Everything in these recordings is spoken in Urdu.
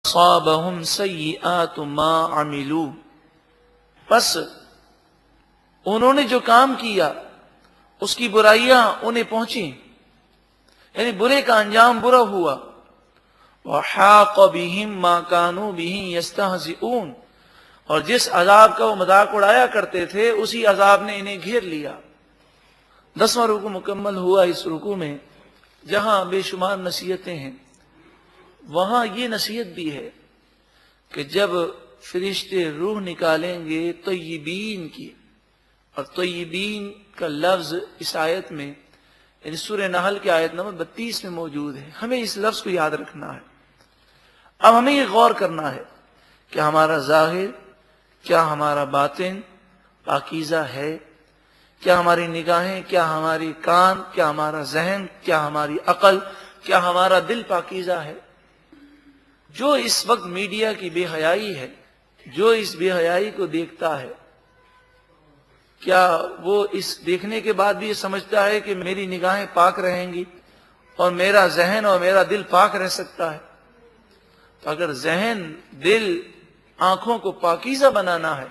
أصابهم سيئات ما عملوا، پس انہوں نے جو کام کیا اس کی برائیاں انہیں پہنچیں، یعنی برے کا انجام برا ہوا. وحاق بهم ما كانوا به يستهزئون، اور جس عذاب کا وہ مذاق اڑایا کرتے تھے اسی عذاب نے انہیں گھیر لیا. 10واں رکوع مکمل ہوا. اس رکوع میں جہاں بے شمار نصیحتیں ہیں وہاں یہ نصیحت بھی ہے کہ جب فرشتے روح نکالیں گے طیبین کی، اور طیبین کا لفظ اس آیت میں یعنی سورہ نحل کی آیت نمبر 32 میں موجود ہے. ہمیں اس لفظ کو یاد رکھنا ہے. اب ہمیں یہ غور کرنا ہے کہ ہمارا ظاہر، کیا ہمارا باطن پاکیزہ ہے؟ کیا ہماری نگاہیں، کیا ہماری کان، کیا ہمارا ذہن، کیا ہماری عقل، کیا ہمارا دل پاکیزہ ہے؟ جو اس وقت میڈیا کی بے حیائی ہے، جو اس بے حیائی کو دیکھتا ہے، کیا وہ اس دیکھنے کے بعد بھی یہ سمجھتا ہے کہ میری نگاہیں پاک رہیں گی اور میرا ذہن اور میرا دل پاک رہ سکتا ہے؟ تو اگر ذہن، دل، آنکھوں کو پاکیزہ بنانا ہے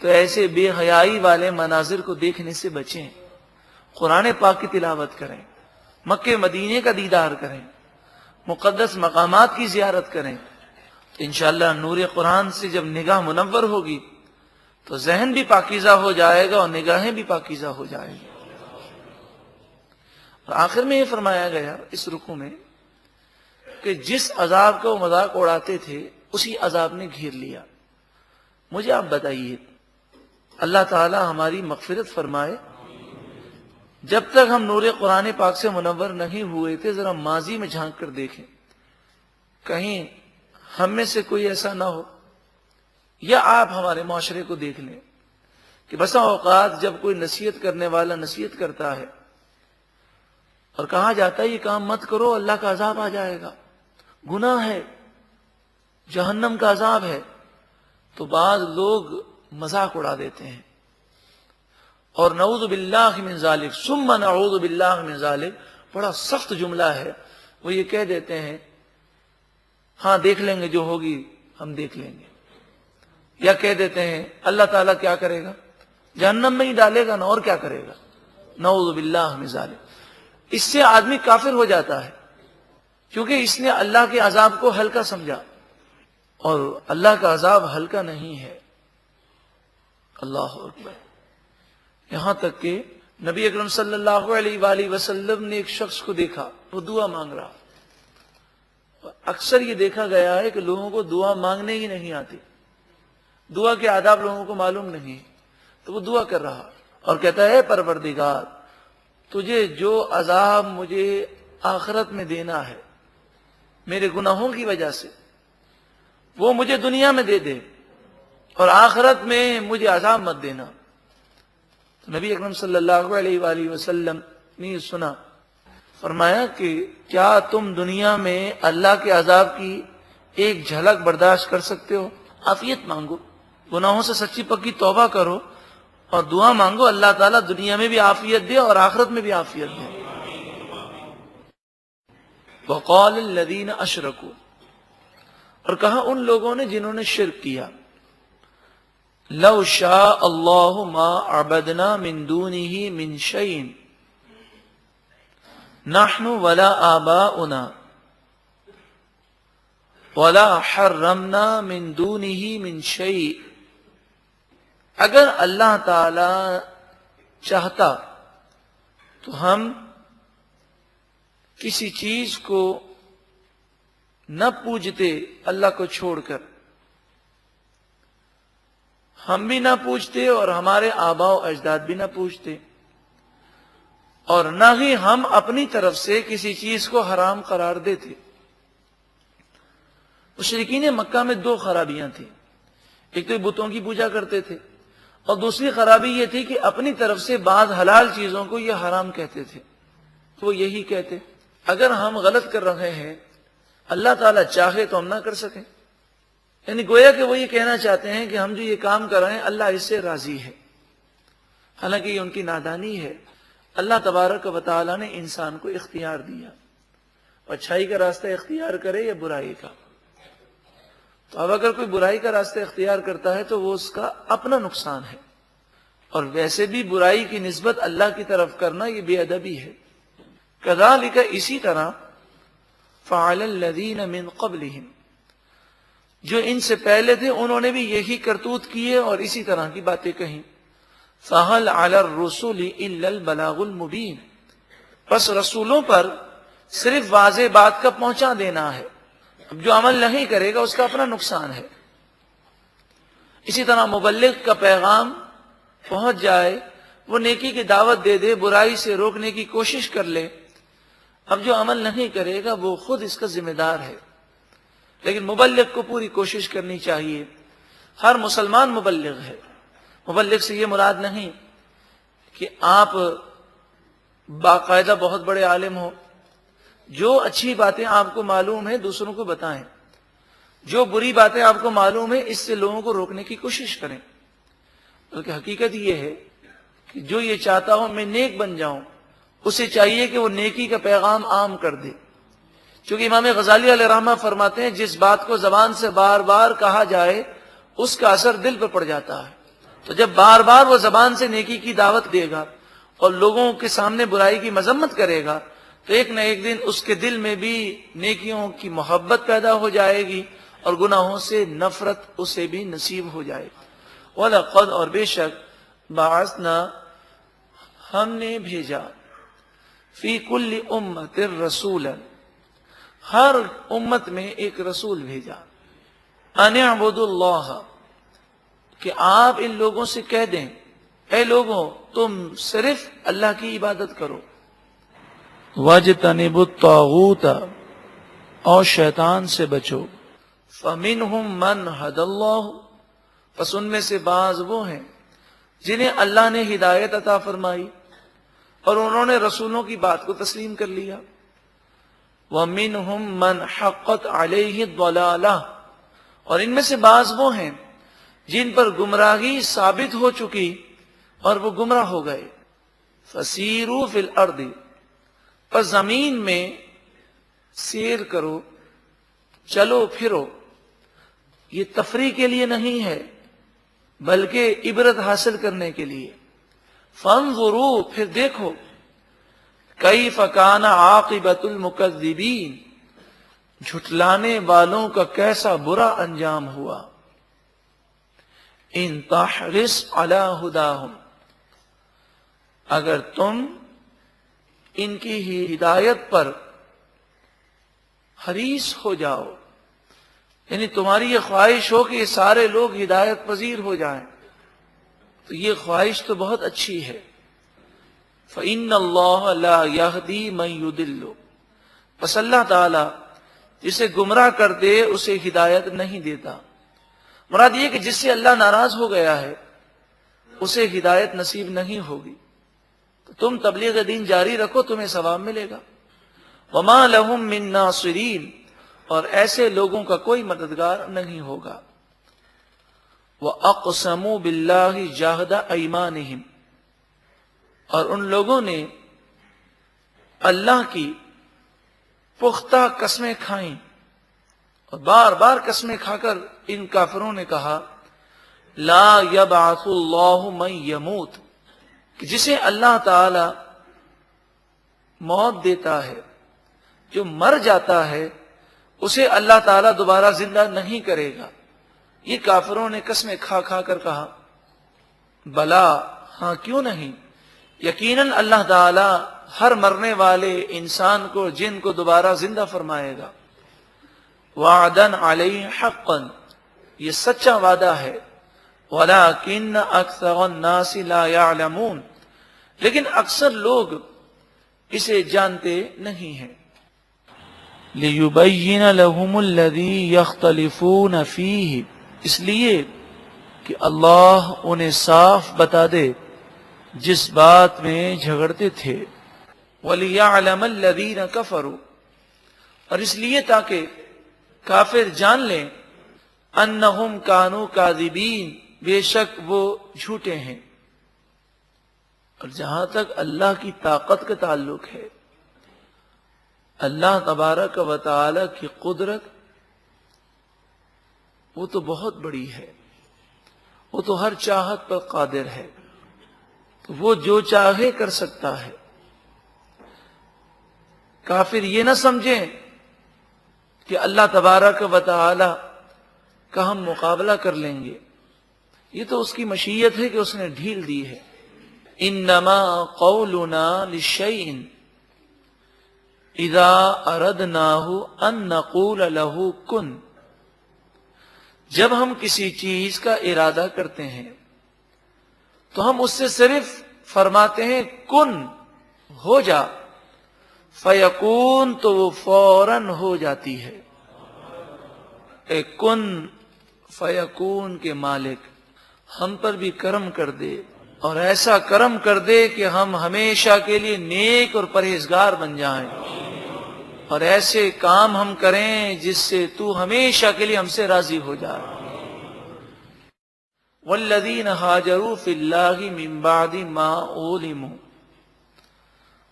تو ایسے بے حیائی والے مناظر کو دیکھنے سے بچیں. قرآن پاک کی تلاوت کریں، مکہ مدینے کا دیدار کریں، مقدس مقامات کی زیارت کریں. تو انشاءاللہ نور قرآن سے جب نگاہ منور ہوگی تو ذہن بھی پاکیزہ ہو جائے گا اور نگاہیں بھی پاکیزہ ہو جائے گی. اور آخر میں یہ فرمایا گیا اس رکوع میں کہ جس عذاب کا وہ مذاق اڑاتے تھے اسی عذاب نے گھیر لیا. مجھے آپ بتائیے، اللہ تعالی ہماری مغفرت فرمائے، جب تک ہم نور قرآن پاک سے منور نہیں ہوئے تھے ذرا ماضی میں جھانک کر دیکھیں، کہیں ہم میں سے کوئی ایسا نہ ہو، یا آپ ہمارے معاشرے کو دیکھ لیں کہ بسا اوقات جب کوئی نصیحت کرنے والا نصیحت کرتا ہے اور کہا جاتا ہے یہ کام مت کرو اللہ کا عذاب آ جائے گا، گناہ ہے، جہنم کا عذاب ہے، تو بعض لوگ مذاق اڑا دیتے ہیں. اور نعوذ باللہ من ذالک ثم نعوذ باللہ من ذالک بڑا سخت جملہ ہے. وہ یہ کہہ دیتے ہیں ہاں دیکھ لیں گے، جو ہوگی ہم دیکھ لیں گے. یا کہہ دیتے ہیں اللہ تعالیٰ کیا کرے گا، جہنم میں ہی ڈالے گا نا، اور کیا کرے گا. نعوذ باللہ من ذالک. اس سے آدمی کافر ہو جاتا ہے کیونکہ اس نے اللہ کے عذاب کو ہلکا سمجھا، اور اللہ کا عذاب ہلکا نہیں ہے. اللہ اکبر. یہاں تک کہ نبی اکرم صلی اللہ علیہ وآلہ وسلم نے ایک شخص کو دیکھا، وہ دعا مانگ رہا. اکثر یہ دیکھا گیا ہے کہ لوگوں کو دعا مانگنے ہی نہیں آتی، دعا کے آداب لوگوں کو معلوم نہیں، تو وہ دعا کر رہا اور کہتا ہے پروردگار تجھے جو عذاب مجھے آخرت میں دینا ہے میرے گناہوں کی وجہ سے وہ مجھے دنیا میں دے دے، اور آخرت میں مجھے عذاب مت دینا. تو نبی اکرم صلی اللہ علیہ وآلہ وسلم نے سنا، فرمایا کہ کیا تم دنیا میں اللہ کے عذاب کی ایک جھلک برداشت کر سکتے ہو؟ عافیت مانگو، گناہوں سے سچی پکی توبہ کرو اور دعا مانگو اللہ تعالیٰ دنیا میں بھی عافیت دے اور آخرت میں بھی عافیت دے. وقال الذین اشرکوا، اور کہا ان لوگوں نے جنہوں نے شرک کیا، لو شاء اللہ ما عبدنا من دونہ من شیء نحن ولا آباؤنا ولا حرمنا من دونہ من شیء. اگر اللہ تعالی چاہتا تو ہم کسی چیز کو نہ پوجتے اللہ کو چھوڑ کر، ہم بھی نہ پوچھتے اور ہمارے آباء و اجداد بھی نہ پوچھتے، اور نہ ہی ہم اپنی طرف سے کسی چیز کو حرام قرار دیتے. مشرکین مکہ میں دو خرابیاں تھیں، ایک تو بتوں کی پوجا کرتے تھے، اور دوسری خرابی یہ تھی کہ اپنی طرف سے بعض حلال چیزوں کو یہ حرام کہتے تھے. تو وہ یہی کہتے اگر ہم غلط کر رہے ہیں اللہ تعالیٰ چاہے تو ہم نہ کر سکیں. یعنی گویا کہ وہ یہ کہنا چاہتے ہیں کہ ہم جو یہ کام کر رہے ہیں اللہ اس سے راضی ہے. حالانکہ یہ ان کی نادانی ہے. اللہ تبارک و تعالیٰ نے انسان کو اختیار دیا، اچھائی کا راستہ اختیار کرے یا برائی کا. تو اب اگر کوئی برائی کا راستہ اختیار کرتا ہے تو وہ اس کا اپنا نقصان ہے، اور ویسے بھی برائی کی نسبت اللہ کی طرف کرنا یہ بے ادبی ہے. کذالک، اسی طرح فعل الذین من قبلہم، جو ان سے پہلے تھے انہوں نے بھی یہی کرتوت کیے اور اسی طرح کی باتیں کہیں. فَهَلْ عَلَى الرُّسُلِ إِلَّا الْبَلَاغُ الْمُبِينُ، پس رسولوں پر صرف واضح بات کا پہنچا دینا ہے. اب جو عمل نہیں کرے گا اس کا اپنا نقصان ہے. اسی طرح مبلغ کا پیغام پہنچ جائے، وہ نیکی کی دعوت دے دے، برائی سے روکنے کی کوشش کر لے، اب جو عمل نہیں کرے گا وہ خود اس کا ذمہ دار ہے. لیکن مبلغ کو پوری کوشش کرنی چاہیے. ہر مسلمان مبلغ ہے. مبلغ سے یہ مراد نہیں کہ آپ باقاعدہ بہت بڑے عالم ہو، جو اچھی باتیں آپ کو معلوم ہیں دوسروں کو بتائیں، جو بری باتیں آپ کو معلوم ہیں اس سے لوگوں کو روکنے کی کوشش کریں. بلکہ حقیقت یہ ہے کہ جو یہ چاہتا ہو میں نیک بن جاؤں، اسے چاہیے کہ وہ نیکی کا پیغام عام کر دے. چونکہ امام غزالی علیہ رحمہ فرماتے ہیں جس بات کو زبان سے بار بار کہا جائے اس کا اثر دل پر پڑ جاتا ہے. تو جب بار بار وہ زبان سے نیکی کی دعوت دے گا اور لوگوں کے سامنے برائی کی مذمت کرے گا تو ایک نہ ایک دن اس کے دل میں بھی نیکیوں کی محبت پیدا ہو جائے گی اور گناہوں سے نفرت اسے بھی نصیب ہو جائے گی. وَلَقَدْ، اور بے شک، بَعَثْنَا، ہم نے بھیجا، فِي كُلِّ أُمَّةٍ رَسُولًا، ہر امت میں ایک رسول بھیجا، أَنِ اعْبُدُوا اللَّهَ، کہ آپ ان لوگوں سے کہہ دیں اے لوگوں تم صرف اللہ کی عبادت کرو. وَاجْتَنِبُوا الطَّاغُوتَ، اور شیطان سے بچو. فَمِنْهُمْ مَنْ هَدَى اللَّهُ، پس ان میں سے بعض وہ ہیں جنہیں اللہ نے ہدایت عطا فرمائی اور انہوں نے رسولوں کی بات کو تسلیم کر لیا. وَمِنْهُمْ مَنْ حَقَّتْ عَلَيْهِ الضَّلَالَةُ، اور ان میں سے بعض وہ ہیں جن پر گمراہی ثابت ہو چکی اور وہ گمراہ ہو گئے. فَسِيرُوا فِي الْأَرْضِ، پس زمین میں سیر کرو، چلو پھرو. یہ تفریح کے لیے نہیں ہے بلکہ عبرت حاصل کرنے کے لیے. فَانظُرُوا، پھر دیکھو، کیف کان عاقبۃ المکذبین، جھٹلانے والوں کا کیسا برا انجام ہوا. ان تحرص علی ہداہم، اگر تم ان کی ہدایت پر حریص ہو جاؤ، یعنی تمہاری یہ خواہش ہو کہ یہ سارے لوگ ہدایت پذیر ہو جائیں، تو یہ خواہش تو بہت اچھی ہے. فإن اللہ لا یہدی من یضل، پس اللہ تعالی جسے گمراہ کر دے اسے ہدایت نہیں دیتا. مراد یہ کہ جس سے اللہ ناراض ہو گیا ہے اسے ہدایت نصیب نہیں ہوگی. تو تم تبلیغ دین جاری رکھو، تمہیں ثواب ملے گا. وما لهم من ناصرین، اور ایسے لوگوں کا کوئی مددگار نہیں ہوگا. وَأَقْسَمُوا بِاللَّهِ جَهْدَ أَيْمَانِهِمْ، اور ان لوگوں نے اللہ کی پختہ قسمیں کھائیں اور بار بار قسمیں کھا کر ان کافروں نے کہا لا یبعث اللہ من یموت، کہ جسے اللہ تعالی موت دیتا ہے، جو مر جاتا ہے اسے اللہ تعالی دوبارہ زندہ نہیں کرے گا. یہ کافروں نے قسمیں کھا کھا کر کہا بلا، ہاں کیوں نہیں، یقیناً اللہ تعالی ہر مرنے والے انسان کو، جن کو دوبارہ زندہ فرمائے گا. وعدن علیہ حقا، یہ سچا وعدہ ہے. ولکن اکثر الناس لا یعلمون، لیکن اکثر لوگ اسے جانتے نہیں ہیں. لیبین لهم الذی یختلفون فیہ، اس لیے کہ اللہ انہیں صاف بتا دے جس بات میں جھگڑتے تھے. وَلِيَعْلَمَ الَّذِينَ كَفَرُوا، اور اس لیے تاکہ کافر جان لیں انہم کانوا کاذبین، بے شک وہ جھوٹے ہیں. اور جہاں تک اللہ کی طاقت کا تعلق ہے، اللہ تبارک و تعالی کی قدرت وہ تو بہت بڑی ہے، وہ تو ہر چاہت پر قادر ہے، تو وہ جو چاہے کر سکتا ہے۔ کافر یہ نہ سمجھیں کہ اللہ تبارک و تعالی کا ہم مقابلہ کر لیں گے، یہ تو اس کی مشیت ہے کہ اس نے ڈھیل دی ہے۔ انما قولنا للشیء اذا اردناہ ان نقول له کن، جب ہم کسی چیز کا ارادہ کرتے ہیں تو ہم اس سے صرف فرماتے ہیں کن، ہو جا، فیکون، تو وہ فوراً ہو جاتی ہے۔ اے کن فیکون کے مالک ہم پر بھی کرم کر دے، اور ایسا کرم کر دے کہ ہم ہمیشہ کے لیے نیک اور پرہیزگار بن جائیں، اور ایسے کام ہم کریں جس سے تو ہمیشہ کے لیے ہم سے راضی ہو جائے۔ والذین ہاجروا فی اللہ من بعد ما ظلموا،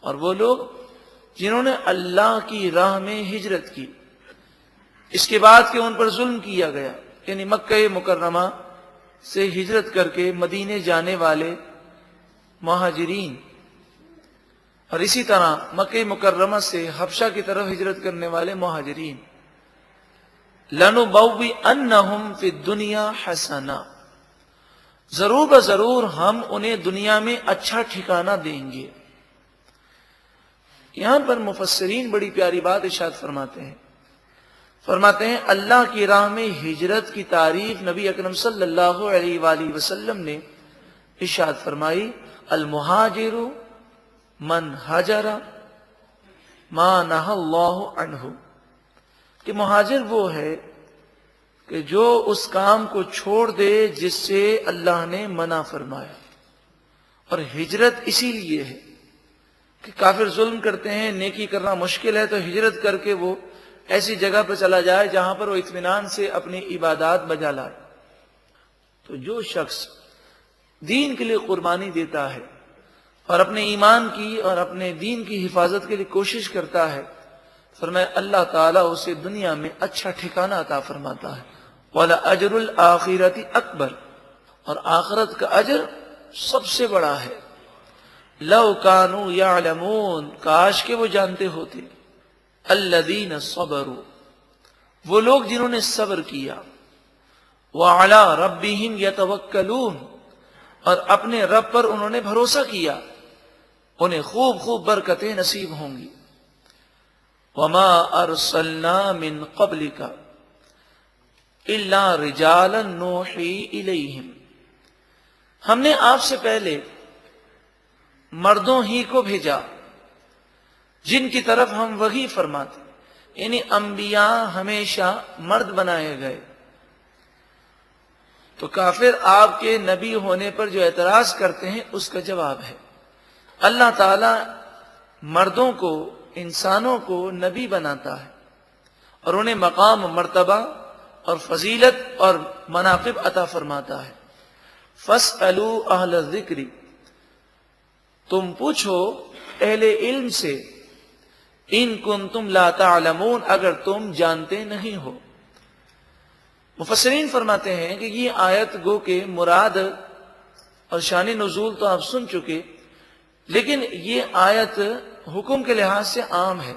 اور وہ لوگ جنہوں نے اللہ کی راہ میں ہجرت کی اس کے بعد کہ ان پر ظلم کیا گیا، یعنی مکہ مکرمہ سے ہجرت کر کے مدینے جانے والے مہاجرین، اور اسی طرح مکہ مکرمہ سے حبشہ کی طرف ہجرت کرنے والے مہاجرین، لَنُبَوِّئَنَّهُمْ فِي الدُّنْيَا حَسَنًا، ضرور بضرور ہم انہیں دنیا میں اچھا ٹھکانہ دیں گے۔ یہاں پر مفسرین بڑی پیاری بات ارشاد فرماتے ہیں اللہ کی راہ میں ہجرت کی تعریف نبی اکرم صلی اللہ علیہ وآلہ وسلم نے ارشاد فرمائی، المہاجر من ہجر ما نہى اللہ عنہ، کہ مہاجر وہ ہے کہ جو اس کام کو چھوڑ دے جس سے اللہ نے منع فرمایا۔ اور ہجرت اسی لیے ہے کہ کافر ظلم کرتے ہیں، نیکی کرنا مشکل ہے، تو ہجرت کر کے وہ ایسی جگہ پر چلا جائے جہاں پر وہ اطمینان سے اپنی عبادات بجا لائے۔ تو جو شخص دین کے لیے قربانی دیتا ہے اور اپنے ایمان کی اور اپنے دین کی حفاظت کے لیے کوشش کرتا ہے، فرمایا اللہ تعالیٰ اسے دنیا میں اچھا ٹھکانہ عطا فرماتا ہے۔ وَلَأَجْرُ الْآخِرَةِ أَكْبَرُ، اور آخرت کا اجر سب سے بڑا ہے۔ لَوْ كَانُوا يَعْلَمُونَ، کاش کہ وہ جانتے ہوتے۔ الَّذِينَ صَبَرُوا، وہ لوگ جنہوں نے صبر کیا۔ وَعَلَىٰ رَبِّهِمْ يَتَوَكَّلُونَ، اور اپنے رب پر انہوں نے بھروسہ کیا، انہیں خوب خوب برکتیں نصیب ہوں گی۔ وَمَا أَرْسَلْنَا مِن قَبْلِكَ إِلَّا رِجَالًا نُوحِي إِلَيْهِمْ، ہم نے آپ سے پہلے مردوں ہی کو بھیجا جن کی طرف ہم وحی فرماتے، یعنی انبیاء ہمیشہ مرد بنائے گئے۔ تو کافر آپ کے نبی ہونے پر جو اعتراض کرتے ہیں اس کا جواب ہے اللہ تعالی مردوں کو، انسانوں کو نبی بناتا ہے اور انہیں مقام، مرتبہ اور فضیلت اور مناقب عطا فرماتا ہے۔ فَاسْأَلُوا أَهْلَ الذِّكْرِ، تم پوچھو اہل علم سے، ان کنتم لا تعلمون، اگر تم جانتے نہیں ہو۔ مفسرین فرماتے ہیں کہ یہ آیت گو کہ مراد اور شان نزول تو آپ سن چکے، لیکن یہ آیت حکم کے لحاظ سے عام ہے،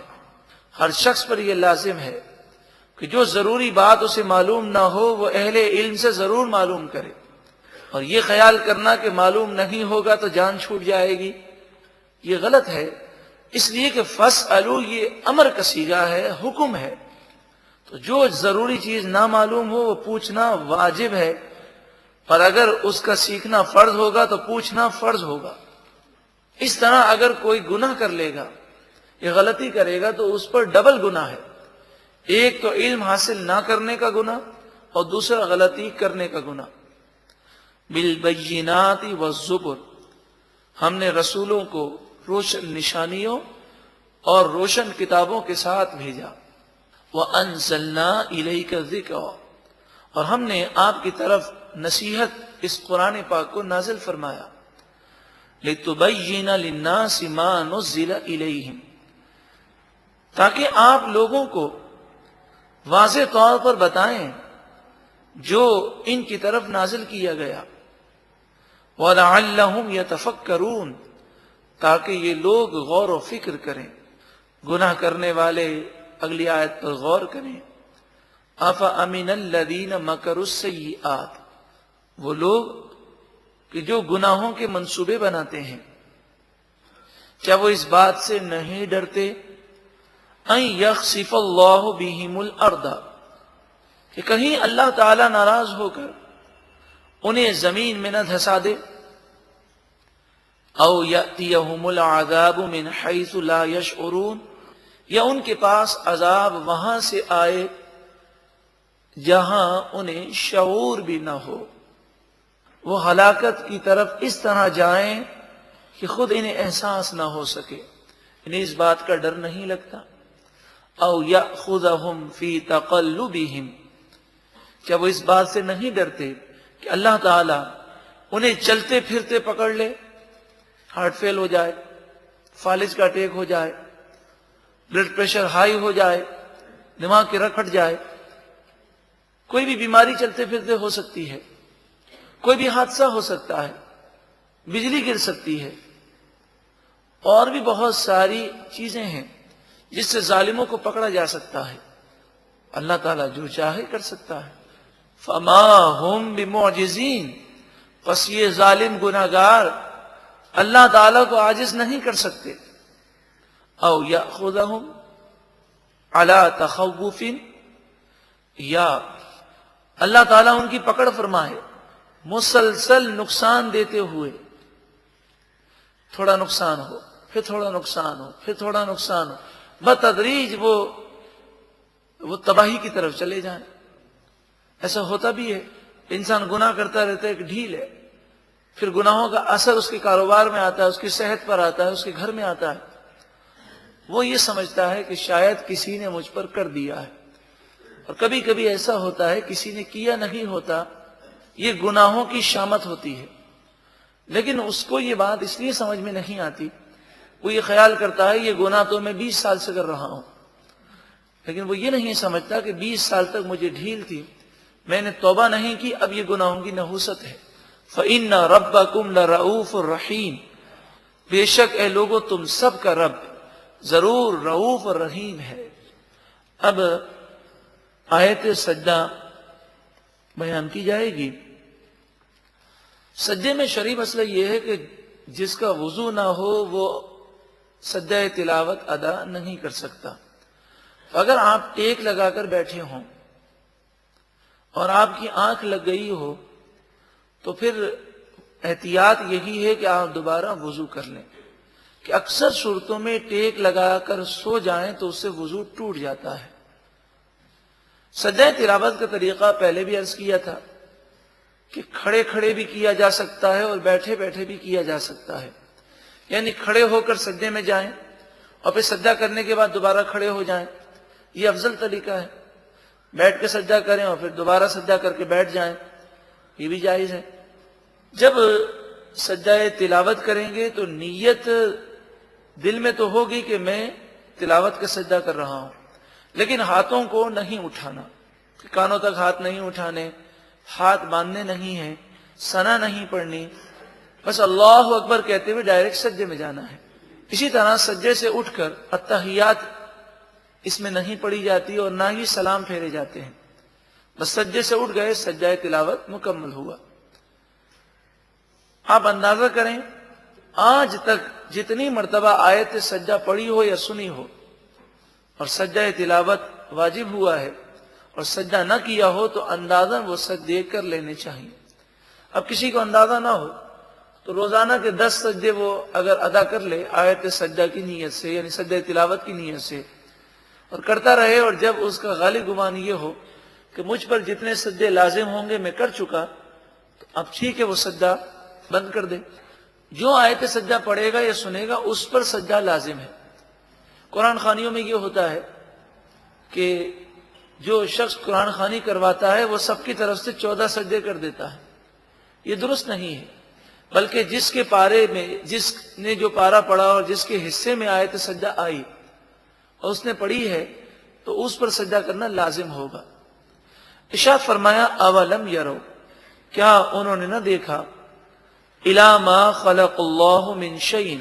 ہر شخص پر یہ لازم ہے کہ جو ضروری بات اسے معلوم نہ ہو وہ اہل علم سے ضرور معلوم کرے، اور یہ خیال کرنا کہ معلوم نہیں ہوگا تو جان چھوٹ جائے گی، یہ غلط ہے۔ اس لیے کہ فَاسْأَلُوا یہ امر کا صیغہ ہے، حکم ہے، تو جو ضروری چیز نہ معلوم ہو وہ پوچھنا واجب ہے، اور اگر اس کا سیکھنا فرض ہوگا تو پوچھنا فرض ہوگا۔ اس طرح اگر کوئی گناہ کر لے گا، یہ غلطی کرے گا، تو اس پر ڈبل گناہ ہے، ایک تو علم حاصل نہ کرنے کا گناہ اور دوسرا غلطی کرنے کا گناہ۔ بالبینات والزبر، ہم نے رسولوں کو روشن نشانیوں اور روشن کتابوں کے ساتھ بھیجا۔ وَأَنزَلْنَا إِلَيْكَ الذِّكْرَ، اور ہم نے آپ کی طرف نصیحت اس قرآن پاک کو نازل فرمایا۔ لِتُبَيِّنَ لِلنَّاسِ مَا نُزِّلَ إِلَيْهِمْ، تاکہ آپ لوگوں کو واضح طور پر بتائیں جو ان کی طرف نازل کیا گیا، وَلَعَلَّهُمْ يَتَفَكَّرُونَ، تاکہ یہ لوگ غور و فکر کریں، گناہ کرنے والے اگلی آیت پر غور کریں۔ أَفَأَمِنَ الَّذِينَ مَكَرُوا السَّيِّئَاتِ، وہ لوگ کہ جو گناہوں کے منصوبے بناتے ہیں، کیا وہ اس بات سے نہیں ڈرتے أَن يَخْسِفَ اللَّهُ بِهِمُ الْأَرْضَ، کہ کہیں اللہ تعالی ناراض ہو کر انہیں زمین میں نہ دھسا دے، أَوْ يَأْتِيَهُمُ الْعَذَابُ مِنْ حَيْثُ لَا يَشْعُرُونَ، یا ان کے پاس عذاب وہاں سے آئے جہاں انہیں شعور بھی نہ ہو، وہ ہلاکت کی طرف اس طرح جائیں کہ خود انہیں احساس نہ ہو سکے، انہیں اس بات کا ڈر نہیں لگتا۔ او یأخذہم فی تقلبہم، کیا وہ اس بات سے نہیں ڈرتے کہ اللہ تعالی انہیں چلتے پھرتے پکڑ لے، ہارٹ فیل ہو جائے، فالج کا اٹیک ہو جائے، بلڈ پریشر ہائی ہو جائے، دماغ کی رگ پھٹ جائے، کوئی بھی بیماری چلتے پھرتے ہو سکتی ہے، کوئی بھی حادثہ ہو سکتا ہے، بجلی گر سکتی ہے، اور بھی بہت ساری چیزیں ہیں جس سے ظالموں کو پکڑا جا سکتا ہے۔ اللہ تعالیٰ جو چاہے کر سکتا ہے۔ فما ہم بمعجزین، پس یہ ظالم گناہگار اللہ تعالیٰ کو عاجز نہیں کر سکتے۔ او یأخذہم علی تخوف، یا اللہ تعالیٰ ان کی پکڑ فرمائے مسلسل نقصان دیتے ہوئے، تھوڑا نقصان ہو، پھر تھوڑا نقصان ہو، پھر تھوڑا نقصان ہو، بتدریج وہ تباہی کی طرف چلے جائیں۔ ایسا ہوتا بھی ہے، انسان گناہ کرتا رہتا ہے، ایک ڈھیل ہے، پھر گناہوں کا اثر اس کے کاروبار میں آتا ہے، اس کی صحت پر آتا ہے، اس کے گھر میں آتا ہے، وہ یہ سمجھتا ہے کہ شاید کسی نے مجھ پر کر دیا ہے۔ اور کبھی کبھی ایسا ہوتا ہے کسی نے کیا نہیں ہوتا، یہ گناہوں کی شامت ہوتی ہے، لیکن اس کو یہ بات اس لیے سمجھ میں نہیں آتی، وہ یہ خیال کرتا ہے یہ گناہ تو میں 20 سال سے کر رہا ہوں، لیکن وہ یہ نہیں سمجھتا کہ 20 سال تک مجھے ڈھیل تھی، میں نے توبہ نہیں کی، اب یہ گناہوں کی نحوست ہے۔ فَإِنَّ رَبَّكُمْ لَرَؤُوفٌ رَحِيمٌ، بے شک اے لوگو تم سب کا رب ضرور رؤوف اور رحیم ہے۔ اب آیت سجدہ بیان کی جائے گی۔ سجدے میں شرعی مسئلہ یہ ہے کہ جس کا وضو نہ ہو وہ سجدہ تلاوت ادا نہیں کر سکتا۔ اگر آپ ٹیک لگا کر بیٹھے ہوں اور آپ کی آنکھ لگ گئی ہو تو پھر احتیاط یہی ہے کہ آپ دوبارہ وضو کر لیں، کہ اکثر صورتوں میں ٹیک لگا کر سو جائیں تو اس سے وضو ٹوٹ جاتا ہے۔ سجدہ تلاوت کا طریقہ پہلے بھی عرض کیا تھا کہ کھڑے کھڑے بھی کیا جا سکتا ہے اور بیٹھے بیٹھے بھی کیا جا سکتا ہے، یعنی کھڑے ہو کر سجدے میں جائیں اور پھر سجدہ کرنے کے بعد دوبارہ کھڑے ہو جائیں، یہ افضل طریقہ ہے۔ بیٹھ کے سجدہ کریں اور پھر دوبارہ سجدہ کر کے بیٹھ جائیں، یہ بھی جائز ہے۔ جب سجدہ تلاوت کریں گے تو نیت دل میں تو ہوگی کہ میں تلاوت کا سجدہ کر رہا ہوں، لیکن ہاتھوں کو نہیں اٹھانا، کانوں تک ہاتھ نہیں اٹھانے، ہاتھ باندھنے نہیں ہیں، ثنا نہیں پڑھنی، بس اللہ اکبر کہتے ہوئے ڈائریکٹ سجدے میں جانا ہے۔ اسی طرح سجدے سے اٹھ کر التحیات اس میں نہیں پڑھی جاتی اور نہ ہی سلام پھیرے جاتے ہیں، بس سجدے سے اٹھ گئے، سجدہ تلاوت مکمل ہوا۔ آپ اندازہ کریں آج تک جتنی مرتبہ آیت سجدہ پڑھی ہو یا سنی ہو اور سجدہ تلاوت واجب ہوا ہے اور سجدہ نہ کیا ہو تو اندازہ وہ سجدے کر لینے چاہیے۔ اب کسی کو اندازہ نہ ہو تو روزانہ کے 10 سجدے وہ اگر ادا کر لے آیت سجدہ کی نیت سے، یعنی سجدہ تلاوت کی نیت سے، اور کرتا رہے، اور جب اس کا غالب گمان یہ ہو کہ مجھ پر جتنے سجدے لازم ہوں گے میں کر چکا، تو اب ٹھیک ہے وہ سجدہ بند کر دے۔ جو آیت سجدہ پڑھے گا یا سنے گا اس پر سجدہ لازم ہے۔ قرآن خوانیوں میں یہ ہوتا ہے کہ جو شخص قرآن خوانی کرواتا ہے وہ سب کی طرف سے 14 سجدے کر دیتا ہے، یہ درست نہیں ہے، بلکہ جس کے پارے میں، جس نے جو پارا پڑھا اور جس کے حصے میں آیت سجدہ آئی اور اس نے پڑھی ہے تو اس پر سجدہ کرنا لازم ہوگا۔ ارشاد فرمایا اولم یرو، کیا انہوں نے نہ دیکھا، الی ما خلق اللہ من شیء،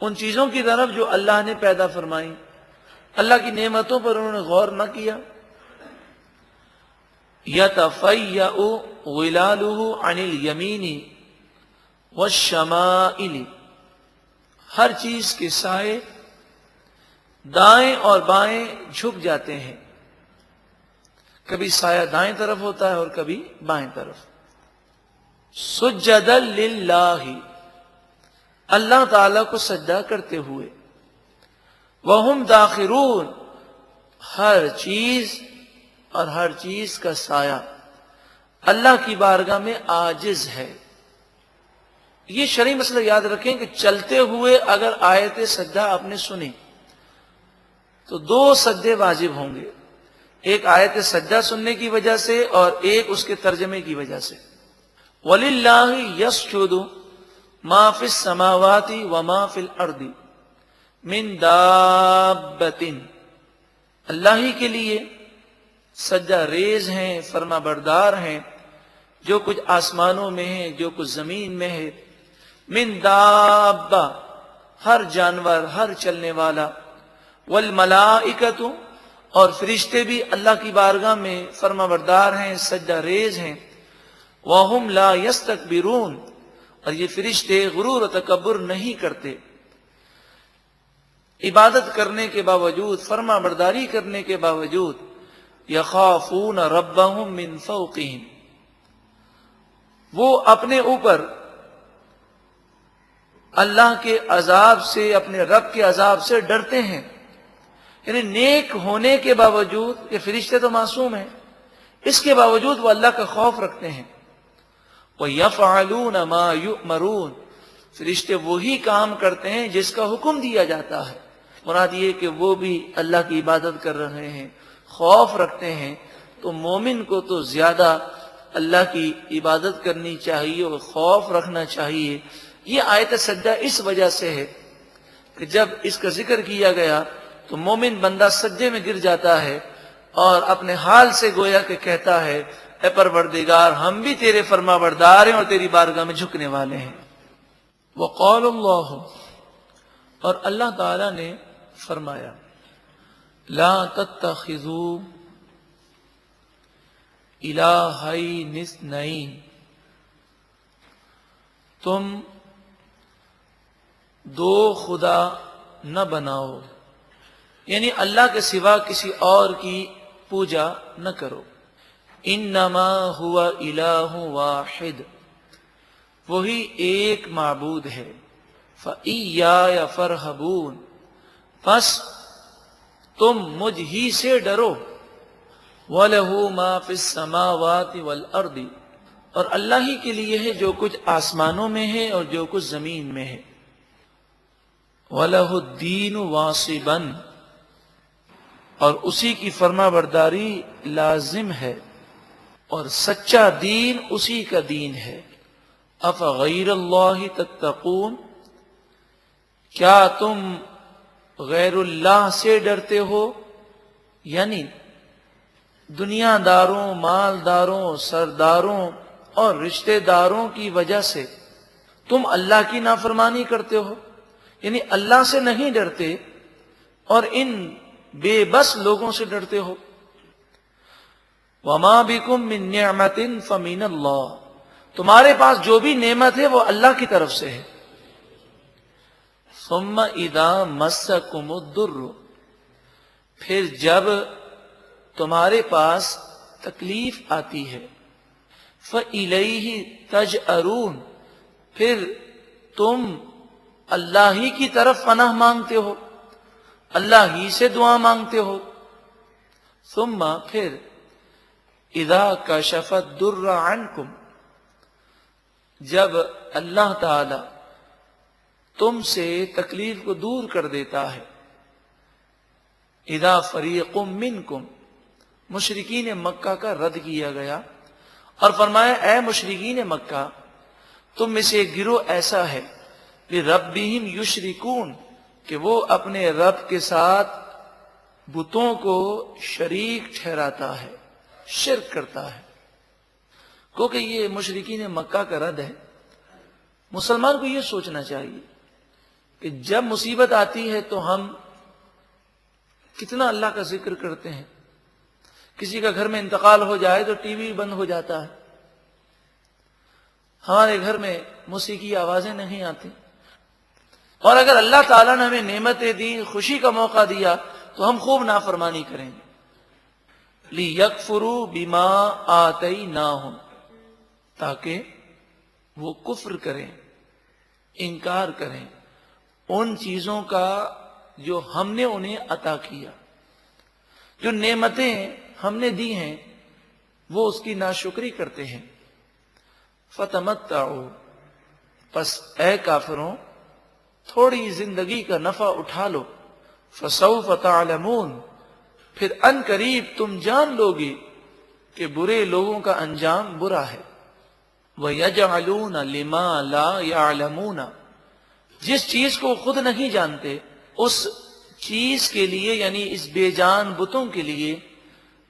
ان چیزوں کی طرف جو اللہ نے پیدا فرمائی، اللہ کی نعمتوں پر انہوں نے غور نہ کیا۔ یتفیأ ظلالہ عن الیمین والشمائل، ہر چیز کے سائے دائیں اور بائیں جھک جاتے ہیں، کبھی سایہ دائیں طرف ہوتا ہے اور کبھی بائیں طرف۔ سجدا للہ، اللہ تعالیٰ کو سجدہ کرتے ہوئے، وہم داخرون، ہر چیز اور ہر چیز کا سایہ اللہ کی بارگاہ میں عاجز ہے۔ یہ شرعی مسئلہ یاد رکھیں کہ چلتے ہوئے اگر آیت سجدہ آپ نے سنی تو دو سجدے واجب ہوں گے، ایک آیت سجدہ سننے کی وجہ سے اور ایک اس کے ترجمے کی وجہ سے۔ وَلِلَّهِ يَسْجُدُ مَا فِي السَّمَاوَاتِ وَمَا فِي الْأَرْضِ مِن دَابَّةٍ، اللہ ہی کے لیے سجدہ ریز ہیں، فرما بردار ہیں، جو کچھ آسمانوں میں ہے، جو کچھ زمین میں ہے، من دابہ، ہر جانور، ہر چلنے والا، والملائکۃ، اور فرشتے بھی اللہ کی بارگاہ میں فرما بردار ہیں، سجدہ ریز ہیں، وَهُمْ لَا يَسْتَكْبِرُونَ، اور یہ فرشتے غرور و تکبر نہیں کرتے، عبادت کرنے کے باوجود، فرما برداری کرنے کے باوجود، یخافون ربہم من فوقہم، وہ اپنے اوپر اللہ کے عذاب سے، اپنے رب کے عذاب سے ڈرتے ہیں۔ یعنی نیک ہونے کے باوجود، یہ فرشتے تو معصوم ہیں، اس کے باوجود وہ اللہ کا خوف رکھتے ہیں۔ وَيَفْعَلُونَ مَا يُؤْمَرُونَ، فرشتے وہی کام کرتے ہیں جس کا حکم دیا جاتا ہے۔ مراد یہ کہ وہ بھی اللہ کی عبادت کر رہے ہیں، خوف رکھتے ہیں، تو مومن کو تو زیادہ اللہ کی عبادت کرنی چاہیے اور خوف رکھنا چاہیے۔ یہ آیت سجدہ اس وجہ سے ہے کہ جب اس کا ذکر کیا گیا تو مومن بندہ سجدے میں گر جاتا ہے اور اپنے حال سے گویا کہ کہتا ہے اے پروردگار ہم بھی تیرے فرما بردار ہیں اور تیری بارگاہ میں جھکنے والے ہیں۔ وقال اللہ، اور اللہ تعالی نے فرمایا، لا تتخذوا الہین اثنین، تم دو خدا نہ بناؤ، یعنی اللہ کے سوا کسی اور کی پوجا نہ کرو۔ انما ہوا الہ واحد، وہی ایک معبود ہے۔ فإیایا فارہبون، پس تم مجھ ہی سے ڈرو۔ وَلَهُ مَا فِي السَّمَاوَاتِ وَالْأَرْضِ، اور اللہ ہی کے لیے ہے جو کچھ آسمانوں میں ہے اور جو کچھ زمین میں ہے۔ وَلَهُ الدِّينُ وَاصِبًا، اور اسی کی فرما برداری لازم ہے اور سچا دین اسی کا دین ہے۔ افغیر اللہ تتقون، کیا تم غیر اللہ سے ڈرتے ہو؟ یعنی دنیا داروں، مالداروں، سرداروں اور رشتہ داروں کی وجہ سے تم اللہ کی نافرمانی کرتے ہو، یعنی اللہ سے نہیں ڈرتے اور ان بے بس لوگوں سے ڈرتے ہو۔ وَمَا بِكُم مِّن نِّعْمَةٍ فَمِنَ اللَّهِ، تمہارے پاس جو بھی نعمت ہے وہ اللہ کی طرف سے ہے۔ ثُمَّ إِذَا مَسَّكُمُ الضُّرُّ، پھر جب تمہارے پاس تکلیف آتی ہے، فَإِلَيْهِ تَجْأَرُونَ، پھر تم اللہ ہی کی طرف پناہ مانگتے ہو، اللہ ہی سے دعا مانگتے ہو۔ ثم پھر اذا کشف الضر عنکم، جب اللہ تعالی تم سے تکلیف کو دور کر دیتا ہے۔ اذا فریق منکم، مشرکین مکہ کا رد کیا گیا اور فرمایا اے مشرکین مکہ تم میں سے ایک گروہ ایسا ہے ربہم یشرکون کہ وہ اپنے رب کے ساتھ بتوں کو شریک ٹھہراتا ہے، شرک کرتا ہے. کیونکہ یہ مشرکین مکہ کا رد ہے. مسلمان کو یہ سوچنا چاہیے کہ جب مصیبت آتی ہے تو ہم کتنا اللہ کا ذکر کرتے ہیں. کسی کا گھر میں انتقال ہو جائے تو ٹی وی بند ہو جاتا ہے، ہمارے گھر میں موسیقی آوازیں نہیں آتی. اور اگر اللہ تعالیٰ نے ہمیں نعمتیں دی، خوشی کا موقع دیا، تو ہم خوب نافرمانی کریں گے. لِيَكْفُرُوا بِمَا آتَيْنَاهُمْ، تاکہ وہ کفر کریں، انکار کریں ان چیزوں کا جو ہم نے انہیں عطا کیا. جو نعمتیں ہم نے دی ہیں وہ اس کی ناشکری کرتے ہیں. فَتَمَتَّعُوا، پس اے کافروں تھوڑی زندگی کا نفع اٹھا لو. فَسَوْفَ تَعْلَمُونَ، پھر ان قریب تم جان لو گے کہ برے لوگوں کا انجام برا ہے. وَيَجْعَلُونَ لِمَا لَا يَعْلَمُونَ، جس چیز کو خود نہیں جانتے اس چیز کے لیے، یعنی اس بے جان بتوں کے لیے،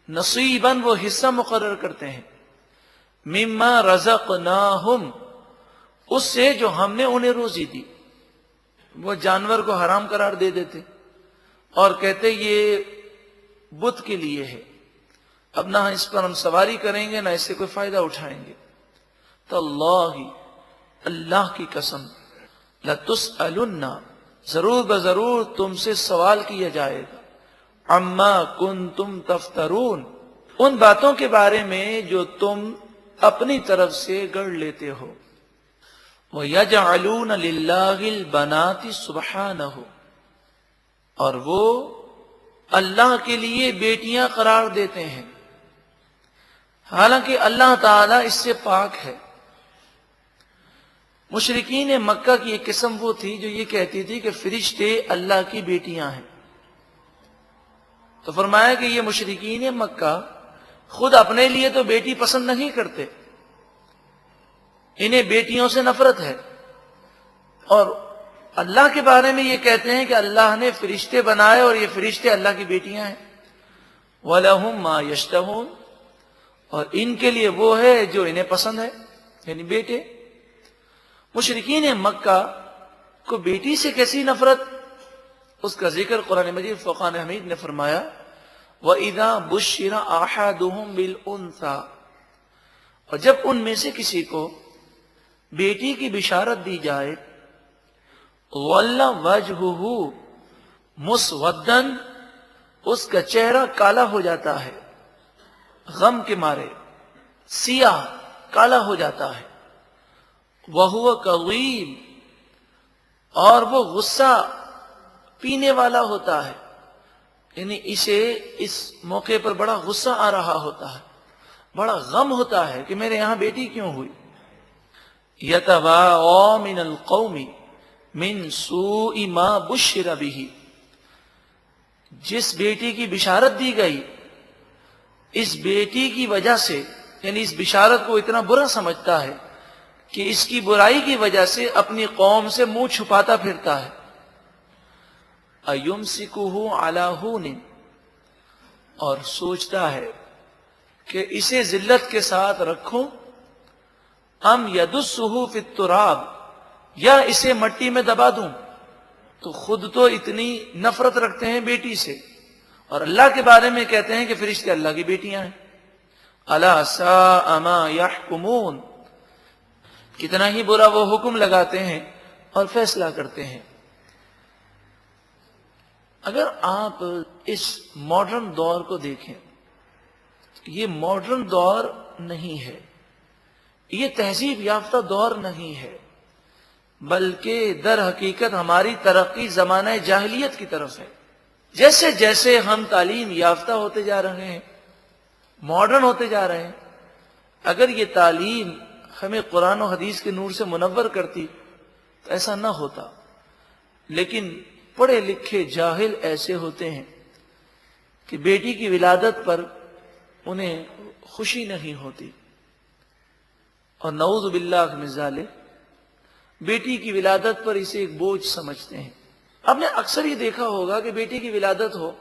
نصیباً وہ حصہ مقرر کرتے ہیں. مما رزقناہم، اس سے جو ہم نے انہیں روزی دی. وہ جانور کو حرام قرار دے دیتے اور کہتے یہ بت کے لیے ہے، اب نہ اس پر ہم سواری کریں گے نہ اس سے کوئی فائدہ اٹھائیں گے. تو اللہ کی قسم، لَتُسْأَلُنَّ، ضرور بضرور تم سے سوال کیا جائے گا، عَمَّا كُنْتُمْ تَفْتَرُونَ، ان باتوں کے بارے میں جو تم اپنی طرف سے گڑھ لیتے ہو. وَيَجْعَلُونَ لِلَّهِ الْبَنَاتِ سُبْحَانَهُ، اور وہ اللہ کے لیے بیٹیاں قرار دیتے ہیں، حالانکہ اللہ تعالیٰ اس سے پاک ہے. مشرکین مکہ کی ایک قسم وہ تھی جو یہ کہتی تھی کہ فرشتے اللہ کی بیٹیاں ہیں. تو فرمایا کہ یہ مشرکین مکہ خود اپنے لیے تو بیٹی پسند نہیں کرتے، انہیں بیٹیوں سے نفرت ہے، اور اللہ کے بارے میں یہ کہتے ہیں کہ اللہ نے فرشتے بنائے اور یہ فرشتے اللہ کی بیٹیاں ہیں. وَلَهُمْ مَا يَشْتَهُونَ، اور ان کے لیے وہ ہے جو انہیں پسند ہے، یعنی بیٹے. مشرکین مکہ کو بیٹی سے کیسی نفرت، اس کا ذکر قرآن مجید فرقان حمید نے فرمایا. وَإِذَا بُشِّرَ أَحَدُهُمْ بِالْأُنْثَى، اور جب ان میں سے کسی کو بیٹی کی بشارت دی جائے، وَلَّ وَجْهُهُ مُسْوَدًّا، اس کا چہرہ کالا ہو جاتا ہے، غم کے مارے سیاہ کالا ہو جاتا ہے. وَهُوَ كَظِيمٌ، اور وہ غصہ پینے والا ہوتا ہے، یعنی اسے اس موقع پر بڑا غصہ آ رہا ہوتا ہے، بڑا غم ہوتا ہے کہ میرے یہاں بیٹی کیوں ہوئی. يَتَوَارَى مِنَ الْقَوْمِ مِنْ سُوءِ مَا بُشِّرَ بِهِ، جس بیٹی کی بشارت دی گئی اس بیٹی کی وجہ سے، یعنی اس بشارت کو اتنا برا سمجھتا ہے کہ اس کی برائی کی وجہ سے اپنی قوم سے منہ چھپاتا پھرتا ہے. أَيُمْسِكُهُ عَلَى هُونٍ، اور سوچتا ہے کہ اسے ذلت کے ساتھ رکھوں، ام يَدُسُّهُ فِي التُّرَابِ، یا اسے مٹی میں دبا دوں. تو خود تو اتنی نفرت رکھتے ہیں بیٹی سے، اور اللہ کے بارے میں کہتے ہیں کہ فرشتے اللہ کی بیٹیاں ہیں. أَلَا سَاءَ مَا يَحْكُمُونَ، کتنا ہی برا وہ حکم لگاتے ہیں اور فیصلہ کرتے ہیں. اگر آپ اس ماڈرن دور کو دیکھیں، یہ ماڈرن دور نہیں ہے، یہ تہذیب یافتہ دور نہیں ہے، بلکہ در حقیقت ہماری ترقی زمانہ جاہلیت کی طرف ہے. جیسے جیسے ہم تعلیم یافتہ ہوتے جا رہے ہیں، ماڈرن ہوتے جا رہے ہیں، اگر یہ تعلیم ہمیں قرآن و حدیث کے نور سے منور کرتی تو ایسا نہ ہوتا. لیکن پڑھے لکھے جاہل ایسے ہوتے ہیں کہ بیٹی کی ولادت پر انہیں خوشی نہیں ہوتی، اور نعوذ باللہ من ذالک بیٹی کی ولادت پر اسے ایک بوجھ سمجھتے ہیں. آپ نے اکثر یہ دیکھا ہوگا کہ بیٹی کی ولادت ہو،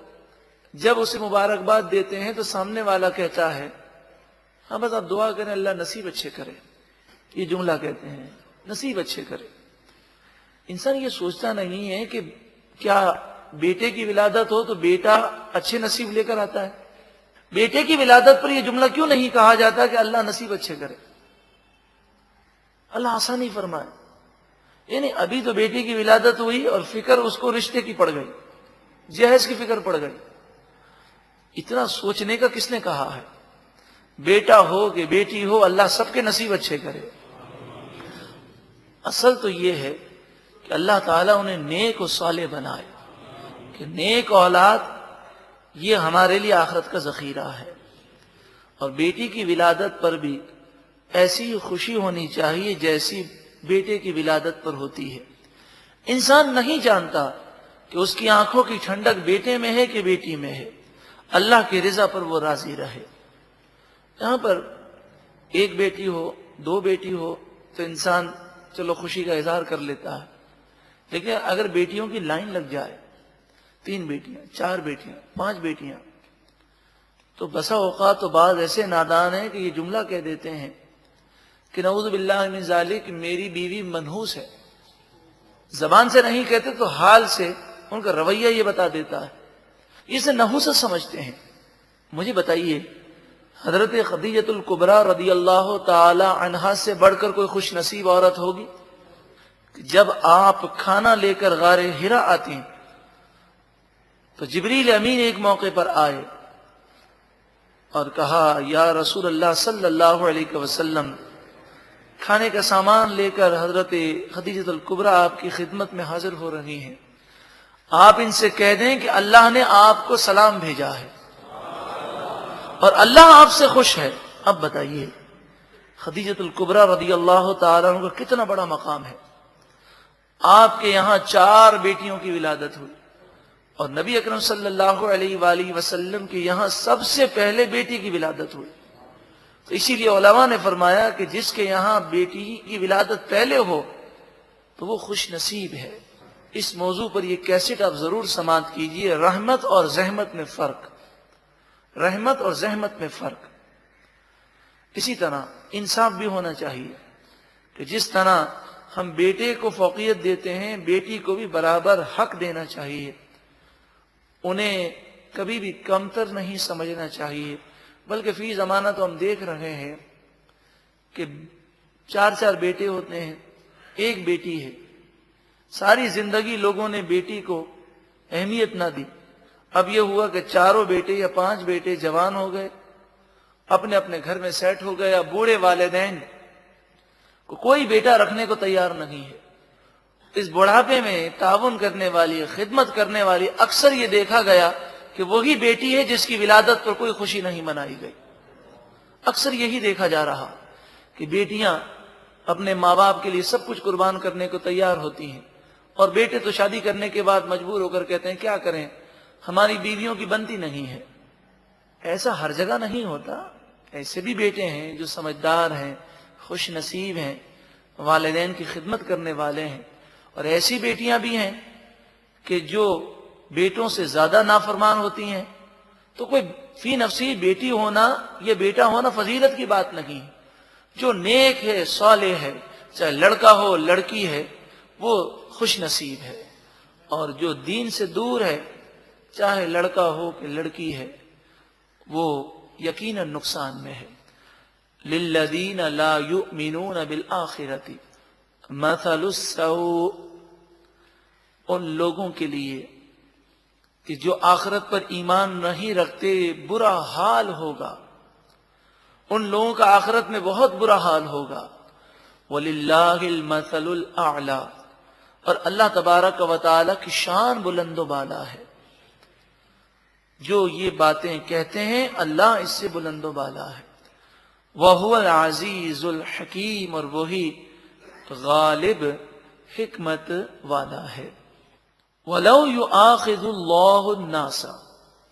جب اسے مبارکباد دیتے ہیں تو سامنے والا کہتا ہے ہاں بس آپ دعا کریں اللہ نصیب اچھے کرے. یہ جملہ کہتے ہیں نصیب اچھے کرے. انسان یہ سوچتا نہیں ہے کہ کیا بیٹے کی ولادت ہو تو بیٹا اچھے نصیب لے کر آتا ہے؟ بیٹے کی ولادت پر یہ جملہ کیوں نہیں کہا جاتا کہ اللہ نصیب اچھے کرے، اللہ آسانی فرمائے؟ یعنی ابھی تو بیٹی کی ولادت ہوئی اور فکر اس کو رشتے کی پڑ گئی، جہیز کی فکر پڑ گئی. اتنا سوچنے کا کس نے کہا ہے؟ بیٹا ہو کہ بیٹی ہو اللہ سب کے نصیب اچھے کرے. اصل تو یہ ہے کہ اللہ تعالیٰ انہیں نیک و صالح بنائے، کہ نیک اولاد یہ ہمارے لیے آخرت کا ذخیرہ ہے. اور بیٹی کی ولادت پر بھی ایسی خوشی ہونی چاہیے جیسی بیٹے کی ولادت پر ہوتی ہے. انسان نہیں جانتا کہ اس کی آنکھوں کی ٹھنڈک بیٹے میں ہے کہ بیٹی میں ہے. اللہ کی رضا پر وہ راضی رہے. یہاں پر ایک بیٹی ہو، دو بیٹی ہو تو انسان چلو خوشی کا اظہار کر لیتا ہے، لیکن اگر بیٹیوں کی لائن لگ جائے، 3 بیٹیاں، 4 بیٹیاں، 5 بیٹیاں، تو بسا اوقات تو بعض ایسے نادان ہیں کہ یہ جملہ کہہ دیتے ہیں کہ نعوذ باللہ من ذالک میری بیوی منحوس ہے. زبان سے نہیں کہتے تو حال سے ان کا رویہ یہ بتا دیتا ہے. اسے نحوست سمجھتے ہیں. مجھے بتائیے حضرت خدیجۃ الکبریٰ رضی اللہ تعالی عنہا سے بڑھ کر کوئی خوش نصیب عورت ہوگی؟ جب آپ کھانا لے کر غار حرا آتی ہیں تو جبریل امین ایک موقع پر آئے اور کہا یا رسول اللہ صلی اللہ علیہ وسلم، کھانے کا سامان لے کر حضرت خدیجۃ الکبریٰ آپ کی خدمت میں حاضر ہو رہی ہیں، آپ ان سے کہہ دیں کہ اللہ نے آپ کو سلام بھیجا ہے اور اللہ آپ سے خوش ہے. اب بتائیے خدیجۃ الکبریٰ رضی اللہ تعالیٰ عنہ کا کتنا بڑا مقام ہے. آپ کے یہاں 4 بیٹیوں کی ولادت ہوئی اور نبی اکرم صلی اللہ علیہ وآلہ وسلم کے یہاں سب سے پہلے بیٹی کی ولادت ہوئی. تو اسی لیے علماء نے فرمایا کہ جس کے یہاں بیٹی کی ولادت پہلے ہو تو وہ خوش نصیب ہے. اس موضوع پر یہ کیسٹ آپ ضرور سماعت کیجئے، رحمت اور زحمت میں فرق. رحمت اور زحمت میں فرق. اسی طرح انصاف بھی ہونا چاہیے کہ جس طرح ہم بیٹے کو فوقیت دیتے ہیں بیٹی کو بھی برابر حق دینا چاہیے. انہیں کبھی بھی کمتر نہیں سمجھنا چاہیے، بلکہ فی زمانہ تو ہم دیکھ رہے ہیں کہ 4 بیٹے ہوتے ہیں، ایک بیٹی ہے. ساری زندگی لوگوں نے بیٹی کو اہمیت نہ دی. اب یہ ہوا کہ 4 بیٹے یا 5 بیٹے جوان ہو گئے، اپنے اپنے گھر میں سیٹ ہو گئے. اب بوڑھے والدین کو کوئی بیٹا رکھنے کو تیار نہیں ہے. اس بڑھاپے میں تعاون کرنے والی، خدمت کرنے والی اکثر یہ دیکھا گیا کہ وہی بیٹی ہے جس کی ولادت پر کوئی خوشی نہیں منائی گئی. اکثر یہی دیکھا جا رہا کہ بیٹیاں اپنے ماں باپ کے لیے سب کچھ قربان کرنے کو تیار ہوتی ہیں اور بیٹے تو شادی کرنے کے بعد مجبور ہو کر کہتے ہیں کیا کریں ہماری بیویوں کی بنتی نہیں ہے. ایسا ہر جگہ نہیں ہوتا. ایسے بھی بیٹے ہیں جو سمجھدار ہیں، خوش نصیب ہیں، والدین کی خدمت کرنے والے ہیں، اور ایسی بیٹیاں بھی ہیں کہ جو بیٹوں سے زیادہ نافرمان ہوتی ہیں. تو کوئی فی نفسی بیٹی ہونا یا بیٹا ہونا فضیلت کی بات نہیں. جو نیک ہے، صالح ہے، چاہے لڑکا ہو لڑکی ہے، وہ خوش نصیب ہے. اور جو دین سے دور ہے، چاہے لڑکا ہو کہ لڑکی ہے، وہ یقیناً نقصان میں ہے. للذین لا یؤمنون بالآخرۃ مثل السوء، ان لوگوں کے لیے کہ جو آخرت پر ایمان نہیں رکھتے برا حال ہوگا. ان لوگوں کا آخرت میں بہت برا حال ہوگا. وَلِلَّهِ الْمَثَلُ الْأَعْلَى، اور اللہ تبارک و تعالی کی شان بلند و بالا ہے. جو یہ باتیں کہتے ہیں اللہ اس سے بلند و بالا ہے. وَهُوَ الْعَزِيزُ الْحَكِيمُ، اور وہی غالب حکمت والا ہے. وَلَوْ يُؤَاخِذُ اللَّهُ النَّاسَ،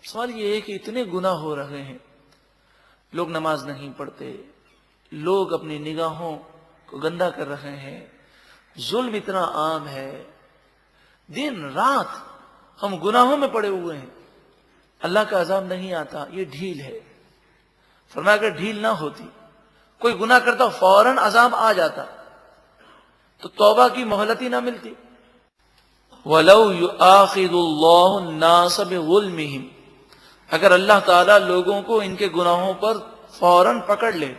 سوال یہ ہے کہ اتنے گناہ ہو رہے ہیں، لوگ نماز نہیں پڑھتے، لوگ اپنی نگاہوں کو گندا کر رہے ہیں، ظلم اتنا عام ہے، دن رات ہم گناہوں میں پڑے ہوئے ہیں، اللہ کا عذاب نہیں آتا، یہ ڈھیل ہے۔ فرمایا اگر ڈھیل نہ ہوتی، کوئی گناہ کرتا فوراً عذاب آ جاتا تو توبہ کی مہلت ہی نہ ملتی۔ وَلَوْ يُؤَاخِذُ اللَّهُ النَّاسَ بِظُلْمِهِمْ، اگر اللہ تعالیٰ لوگوں کو ان کے گناہوں پر فوراً پکڑ لے،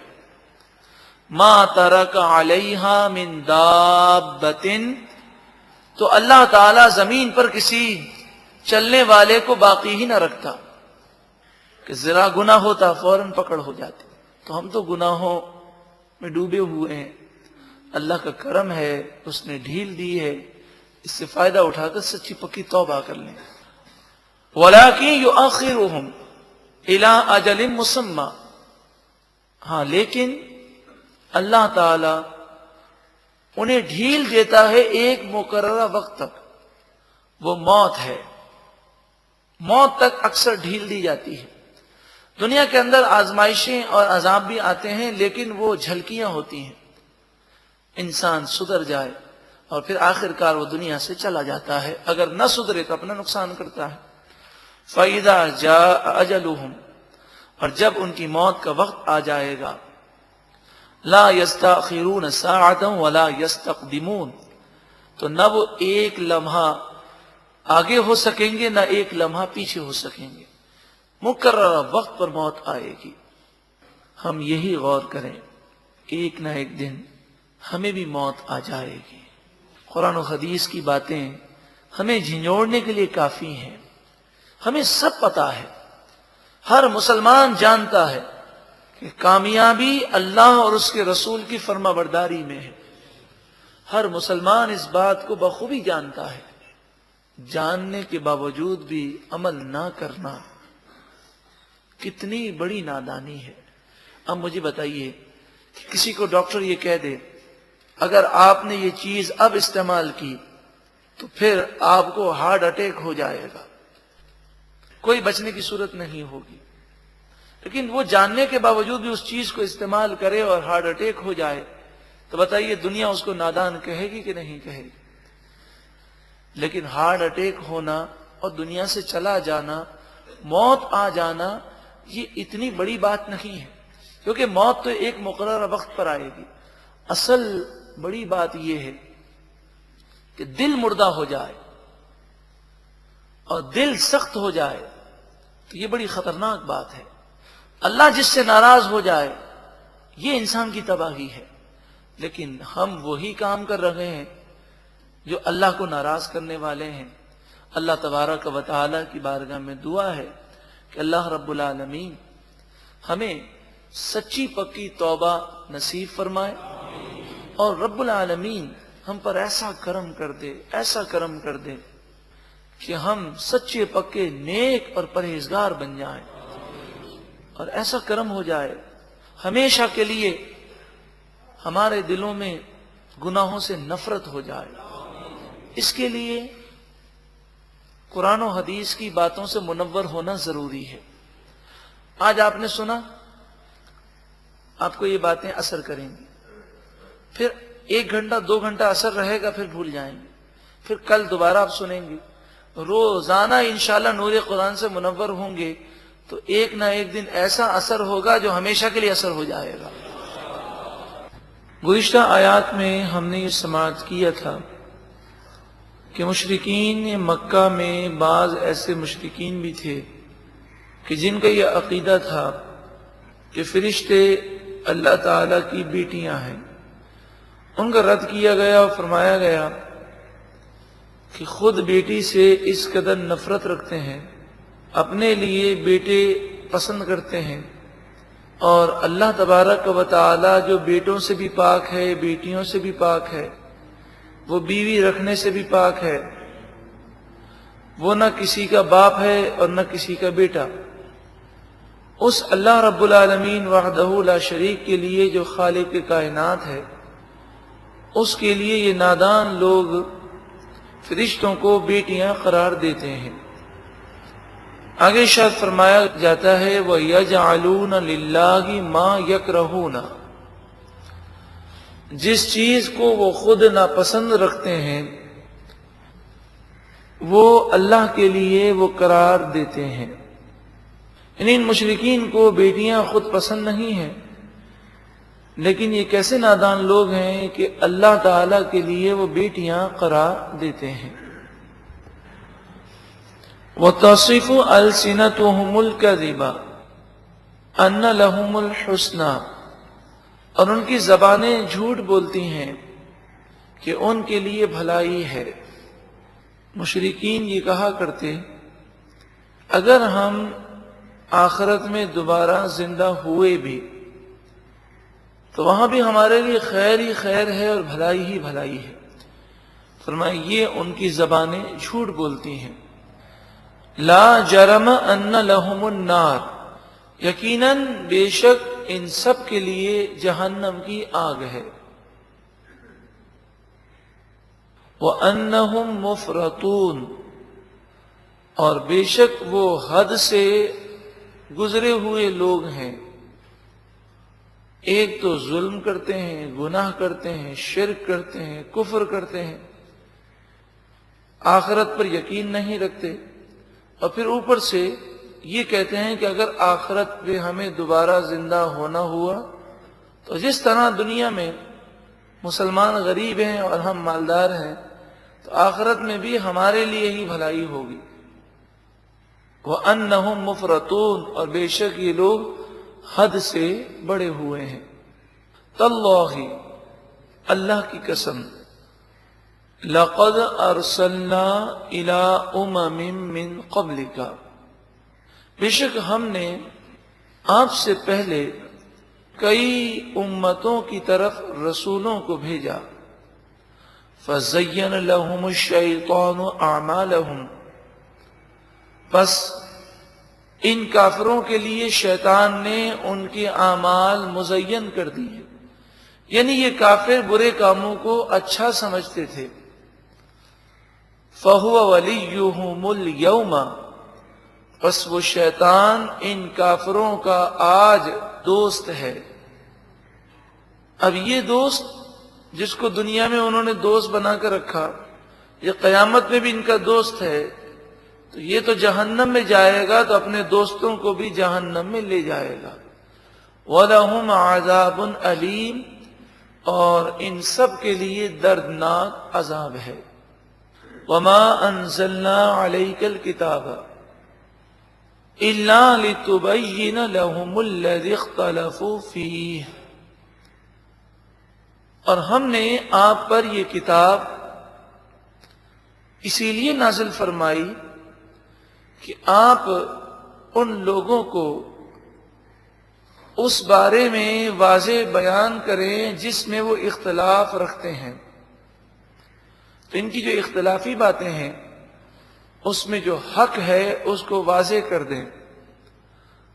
مَا تَرَكَ عَلَيْهَا مِن دَابَّةٍ، تو اللہ تعالیٰ زمین پر کسی چلنے والے کو باقی ہی نہ رکھتا، کہ ذرا گناہ ہوتا فوراً پکڑ ہو جاتی۔ تو ہم تو گناہوں میں ڈوبے ہوئے ہیں، اللہ کا کرم ہے، اس نے ڈھیل دی ہے، اس سے فائدہ اٹھا کر سچی پکی توبہ کر لیں۔ وَلَٰكِن يُؤَخِّرُهُمْ إِلَىٰ أَجَلٍ مُّسَمًّى، ہاں لیکن اللہ تعالی انہیں ڈھیل دیتا ہے ایک مقررہ وقت تک، وہ موت ہے۔ موت تک اکثر ڈھیل دی جاتی ہے۔ دنیا کے اندر آزمائشیں اور عذاب بھی آتے ہیں، لیکن وہ جھلکیاں ہوتی ہیں، انسان سدھر جائے اور پھر آخر کار وہ دنیا سے چلا جاتا ہے، اگر نہ سدھرے تو اپنا نقصان کرتا ہے۔ فَإِذَا جَاءَ أَجَلُهُمْ، اور جب ان کی موت کا وقت آ جائے گا، لَا يَسْتَأْخِرُونَ سَاعَةً وَلَا يَسْتَقْدِمُونَ، تو نہ وہ ایک لمحہ آگے ہو سکیں گے، نہ ایک لمحہ پیچھے ہو سکیں گے، مقررہ وقت پر موت آئے گی۔ ہم یہی غور کریں، ایک نہ ایک دن ہمیں بھی موت آ جائے گی۔ قرآن و حدیث کی باتیں ہمیں جھنجھوڑنے کے لیے کافی ہیں، ہمیں سب پتا ہے، ہر مسلمان جانتا ہے کہ کامیابی اللہ اور اس کے رسول کی فرما برداری میں ہے۔ ہر مسلمان اس بات کو بخوبی جانتا ہے، جاننے کے باوجود بھی عمل نہ کرنا کتنی بڑی نادانی ہے۔ اب مجھے بتائیے کہ کسی کو ڈاکٹر یہ کہہ دے اگر آپ نے یہ چیز اب استعمال کی تو پھر آپ کو ہارٹ اٹیک ہو جائے گا، کوئی بچنے کی صورت نہیں ہوگی، لیکن وہ جاننے کے باوجود بھی اس چیز کو استعمال کرے اور ہارٹ اٹیک ہو جائے تو بتائیے دنیا اس کو نادان کہے گی کہ نہیں کہے گی؟ لیکن ہارٹ اٹیک ہونا اور دنیا سے چلا جانا، موت آ جانا، یہ اتنی بڑی بات نہیں ہے، کیونکہ موت تو ایک مقررہ وقت پر آئے گی۔ اصل بڑی بات یہ ہے کہ دل مردہ ہو جائے اور دل سخت ہو جائے تو یہ بڑی خطرناک بات ہے۔ اللہ جس سے ناراض ہو جائے یہ انسان کی تباہی ہے، لیکن ہم وہی کام کر رہے ہیں جو اللہ کو ناراض کرنے والے ہیں۔ اللہ تبارک و تعالی کی بارگاہ میں دعا ہے کہ اللہ رب العالمین ہمیں سچی پکی توبہ نصیب فرمائے، اور رب العالمین ہم پر ایسا کرم کر دے، ایسا کرم کر دے کہ ہم سچے پکے نیک اور پرہیزگار بن جائیں، اور ایسا کرم ہو جائے ہمیشہ کے لیے ہمارے دلوں میں گناہوں سے نفرت ہو جائے۔ اس کے لیے قرآن و حدیث کی باتوں سے منور ہونا ضروری ہے۔ آج آپ نے سنا، آپ کو یہ باتیں اثر کریں گی، پھر 1 گھنٹہ 2 گھنٹہ اثر رہے گا، پھر بھول جائیں گے، پھر کل دوبارہ آپ سنیں گے، روزانہ انشاءاللہ نور قرآن سے منور ہوں گے تو ایک نہ ایک دن ایسا اثر ہوگا جو ہمیشہ کے لیے اثر ہو جائے گا۔ گزشتہ آیات میں ہم نے یہ سماعت کیا تھا کہ مشرکین مکہ میں بعض ایسے مشرکین بھی تھے کہ جن کا یہ عقیدہ تھا کہ فرشتے اللہ تعالیٰ کی بیٹیاں ہیں۔ ان کا رد کیا گیا اور فرمایا گیا کہ خود بیٹی سے اس قدر نفرت رکھتے ہیں، اپنے لیے بیٹے پسند کرتے ہیں، اور اللہ تبارک و تعالی جو بیٹوں سے بھی پاک ہے، بیٹیوں سے بھی پاک ہے، وہ بیوی رکھنے سے بھی پاک ہے، وہ نہ کسی کا باپ ہے اور نہ کسی کا بیٹا۔ اس اللہ رب العالمین وحدہ لا شریک کے لیے جو خالق کائنات ہے، اس کے لیے یہ نادان لوگ فرشتوں کو بیٹیاں قرار دیتے ہیں۔ آگے ارشاد فرمایا جاتا ہے وَيَجْعَلُونَ لِلَّهِ مَا يَكْرَهُونَ، جس چیز کو وہ خود ناپسند رکھتے ہیں وہ اللہ کے لیے وہ قرار دیتے ہیں. یعنی ان مشرکین کو بیٹیاں خود پسند نہیں ہیں، لیکن یہ کیسے نادان لوگ ہیں کہ اللہ تعالی کے لیے وہ بیٹیاں قرار دیتے ہیں. وَتَصِفُ أَلْسِنَتُهُمُ الْكَذِبَ أَنَّ لَهُمُ الْحُسْنَى، اور ان کی زبانیں جھوٹ بولتی ہیں کہ ان کے لیے بھلائی ہے. مشرکین یہ کہا کرتے اگر ہم آخرت میں دوبارہ زندہ ہوئے بھی تو وہاں بھی ہمارے لیے خیر ہی خیر ہے اور بھلائی ہی بھلائی ہے. فرمایا یہ ان کی زبانیں جھوٹ بولتی ہیں. لا جرم ان لہم النار، یقیناً بے شک ان سب کے لیے جہنم کی آگ ہے. وَأَنَّهُمْ مُفْرَطُونَ، اور بے شک وہ حد سے گزرے ہوئے لوگ ہیں. ایک تو ظلم کرتے ہیں، گناہ کرتے ہیں، شرک کرتے ہیں، کفر کرتے ہیں، آخرت پر یقین نہیں رکھتے، اور پھر اوپر سے یہ کہتے ہیں کہ اگر آخرت پہ ہمیں دوبارہ زندہ ہونا ہوا تو جس طرح دنیا میں مسلمان غریب ہیں اور ہم مالدار ہیں تو آخرت میں بھی ہمارے لیے ہی بھلائی ہوگی. وَأَنَّهُمْ مُفْرَطُونَ، اور بے شک یہ لوگ حد سے بڑے ہوئے ہیں. تَاللَّهِ، اللہ کی قسم، لَقَدْ أَرْسَلْنَا إِلَىٰ أُمَمٍ مِّن قَبْلِكَ، بے شک ہم نے آپ سے پہلے کئی امتوں کی طرف رسولوں کو بھیجا. فَزَيَّنَ لَهُمُ الشَّيْطَانُ أَعْمَالَهُمْ، بس ان کافروں کے لیے شیطان نے ان کے اعمال مزین کر دی ہے. یعنی یہ کافر برے کاموں کو اچھا سمجھتے تھے. فَهُوَ وَلِيُّهُمُ الْيَوْمَ، بس وہ شیطان ان کافروں کا آج دوست ہے. اب یہ دوست جس کو دنیا میں انہوں نے دوست بنا کر رکھا، یہ قیامت میں بھی ان کا دوست ہے، تو یہ تو جہنم میں جائے گا تو اپنے دوستوں کو بھی جہنم میں لے جائے گا. وَلَهُمْ عَذَابٌ أَلِيمٌ، اور ان سب کے لیے دردناک عذاب ہے. وَمَا أَنزَلْنَا عَلَيْكَ الْكِتَابَ إِلَّا لِتُبَيِّنَ لَهُمُ الَّذِي اخْتَلَفُوا فِيهِ، اور ہم نے آپ پر یہ کتاب اسی لیے نازل فرمائی کہ آپ ان لوگوں کو اس بارے میں واضح بیان کریں جس میں وہ اختلاف رکھتے ہیں. تو ان کی جو اختلافی باتیں ہیں اس میں جو حق ہے اس کو واضح کر دیں.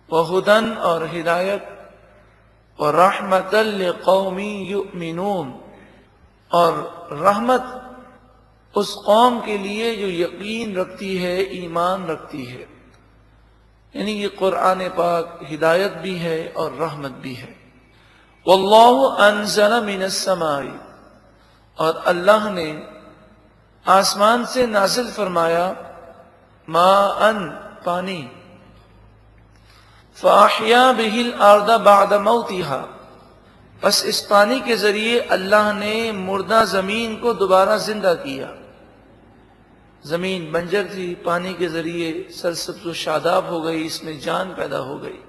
وَهُدًى، اور ہدایت، وَرَحْمَةً لِقَوْمٍ يُؤْمِنُونَ، اور رحمت اس قوم کے لیے جو یقین رکھتی ہے، ایمان رکھتی ہے. یعنی یہ قرآن پاک ہدایت بھی ہے اور رحمت بھی ہے. وَاللَّهُ أَنزَلَ مِنَ السَّمَاءِ، اور اللہ نے آسمان سے نازل فرمایا، ماءً، پانی، فَأَحْيَا بِهِ الْأَرْضَ بَعْدَ مَوْتِهَا، بس اس پانی کے ذریعے اللہ نے مردہ زمین کو دوبارہ زندہ کیا. زمین بنجر تھی، پانی کے ذریعے سرسبز و شاداب ہو گئی، اس میں جان پیدا ہو گئی.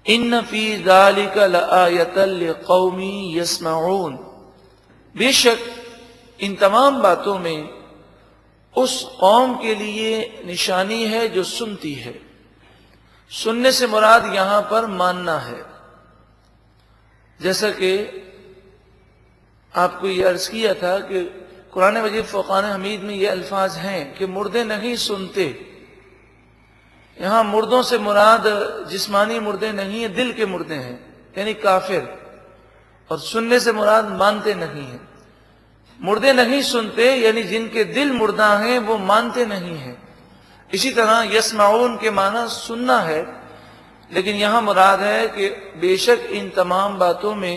إِنَّ فِي ذَلِكَ لَآيَةً لِقَوْمٍ يَسْمَعُونَ، بے شک ان تمام باتوں میں اس قوم کے لیے نشانی ہے جو سنتی ہے. سننے سے مراد یہاں پر ماننا ہے. جیسا کہ آپ کو یہ عرض کیا تھا کہ قرآن مجید فرقان حمید میں یہ الفاظ ہیں کہ مردے نہیں سنتے. یہاں مردوں سے مراد جسمانی مردے نہیں ہیں، دل کے مردے ہیں، یعنی کافر. اور سننے سے مراد مانتے نہیں ہیں. مردے نہیں سنتے یعنی جن کے دل مردہ ہیں وہ مانتے نہیں ہیں. اسی طرح یسمعون کے معنی سننا ہے، لیکن یہاں مراد ہے کہ بے شک ان تمام باتوں میں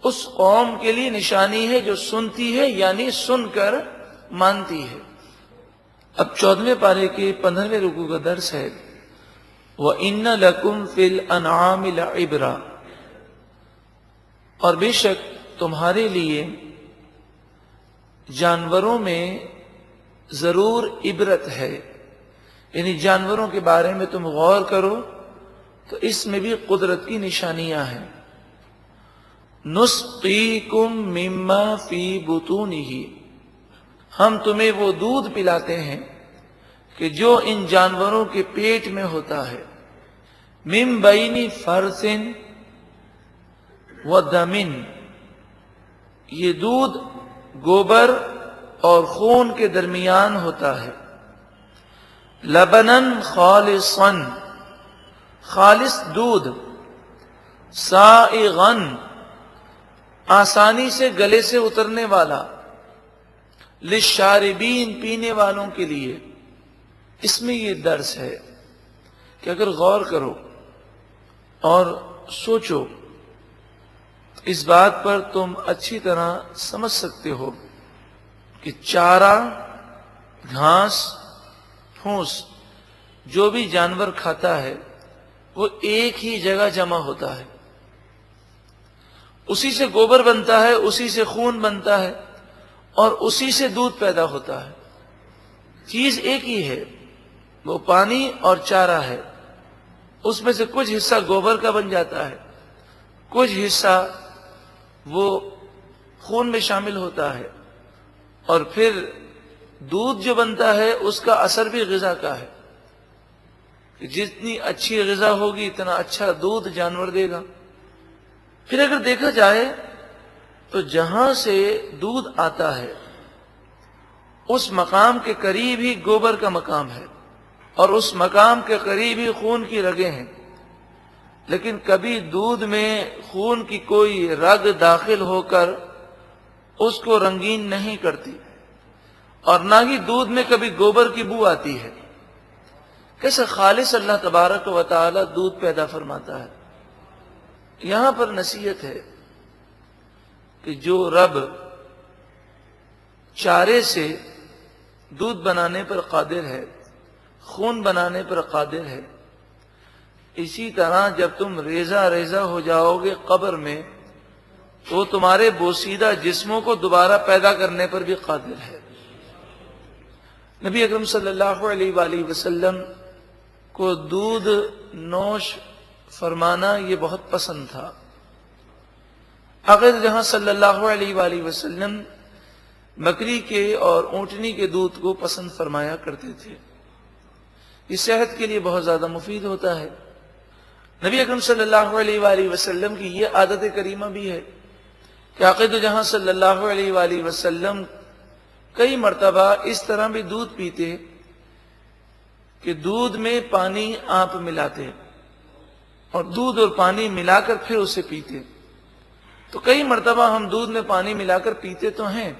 اس قوم کے لیے نشانی ہے جو سنتی ہے، یعنی سن کر مانتی ہے۔ اب 14ویں پارے کے 15ویں رکوع کا درس ہے وَإِنَّ لَكُمْ فِي الْأَنْعَامِ لَعِبْرَةً، اور بے شک تمہارے لیے جانوروں میں ضرور عبرت ہے، یعنی جانوروں کے بارے میں تم غور کرو تو اس میں بھی قدرت کی نشانیاں ہیں۔ نسقیکم مما فی بطونہ، ہم تمہیں وہ دودھ پلاتے ہیں کہ جو ان جانوروں کے پیٹ میں ہوتا ہے، من بین فرث و دم، یہ دودھ گوبر اور خون کے درمیان ہوتا ہے، لبنن خالصا، خالص دودھ، سائغن، آسانی سے گلے سے اترنے والا، للشاربین، پینے والوں کے لیے۔ اس میں یہ درس ہے کہ اگر غور کرو اور سوچو اس بات پر تم اچھی طرح سمجھ سکتے ہو کہ چارہ، گھاس، پھوس جو بھی جانور کھاتا ہے وہ ایک ہی جگہ جمع ہوتا ہے، اسی سے گوبر بنتا ہے، اسی سے خون بنتا ہے اور اسی سے دودھ پیدا ہوتا ہے۔ چیز ایک ہی ہے، وہ پانی اور چارہ ہے۔ اس میں سے کچھ حصہ گوبر کا بن جاتا ہے، کچھ حصہ وہ خون میں شامل ہوتا ہے، اور پھر دودھ جو بنتا ہے اس کا اثر بھی غذا کا ہے کہ جتنی اچھی غذا ہوگی اتنا اچھا دودھ جانور دے گا۔ پھر اگر دیکھا جائے تو جہاں سے دودھ آتا ہے اس مقام کے قریب ہی گوبر کا مقام ہے، اور اس مقام کے قریب ہی خون کی رگیں ہیں، لیکن کبھی دودھ میں خون کی کوئی رگ داخل ہو کر اس کو رنگین نہیں کرتی، اور نہ ہی دودھ میں کبھی گوبر کی بو آتی ہے۔ کیسے خالص اللہ تبارک و تعالی دودھ پیدا فرماتا ہے۔ یہاں پر نصیحت ہے کہ جو رب چارے سے دودھ بنانے پر قادر ہے، خون بنانے پر قادر ہے، اسی طرح جب تم ریزہ ریزہ ہو جاؤ گے قبر میں تو تمہارے بوسیدہ جسموں کو دوبارہ پیدا کرنے پر بھی قادر ہے۔ نبی اکرم صلی اللہ علیہ وآلہ وسلم کو دودھ نوش فرمانا یہ بہت پسند تھا۔ آقا جہاں صلی اللہ علیہ وآلہ وسلم بکری کے اور اونٹنی کے دودھ کو پسند فرمایا کرتے تھے، یہ صحت کے لیے بہت زیادہ مفید ہوتا ہے۔ نبی اکرم صلی اللہ علیہ وآلہ وسلم کی یہ عادت کریمہ بھی ہے کہ آقا جہاں صلی اللہ علیہ وآلہ وسلم کئی مرتبہ اس طرح بھی دودھ پیتے کہ دودھ میں پانی آپ ملاتے اور دودھ اور پانی ملا کر پھر اسے پیتے۔ تو کئی مرتبہ ہم دودھ میں پانی ملا کر پیتے تو ہیں،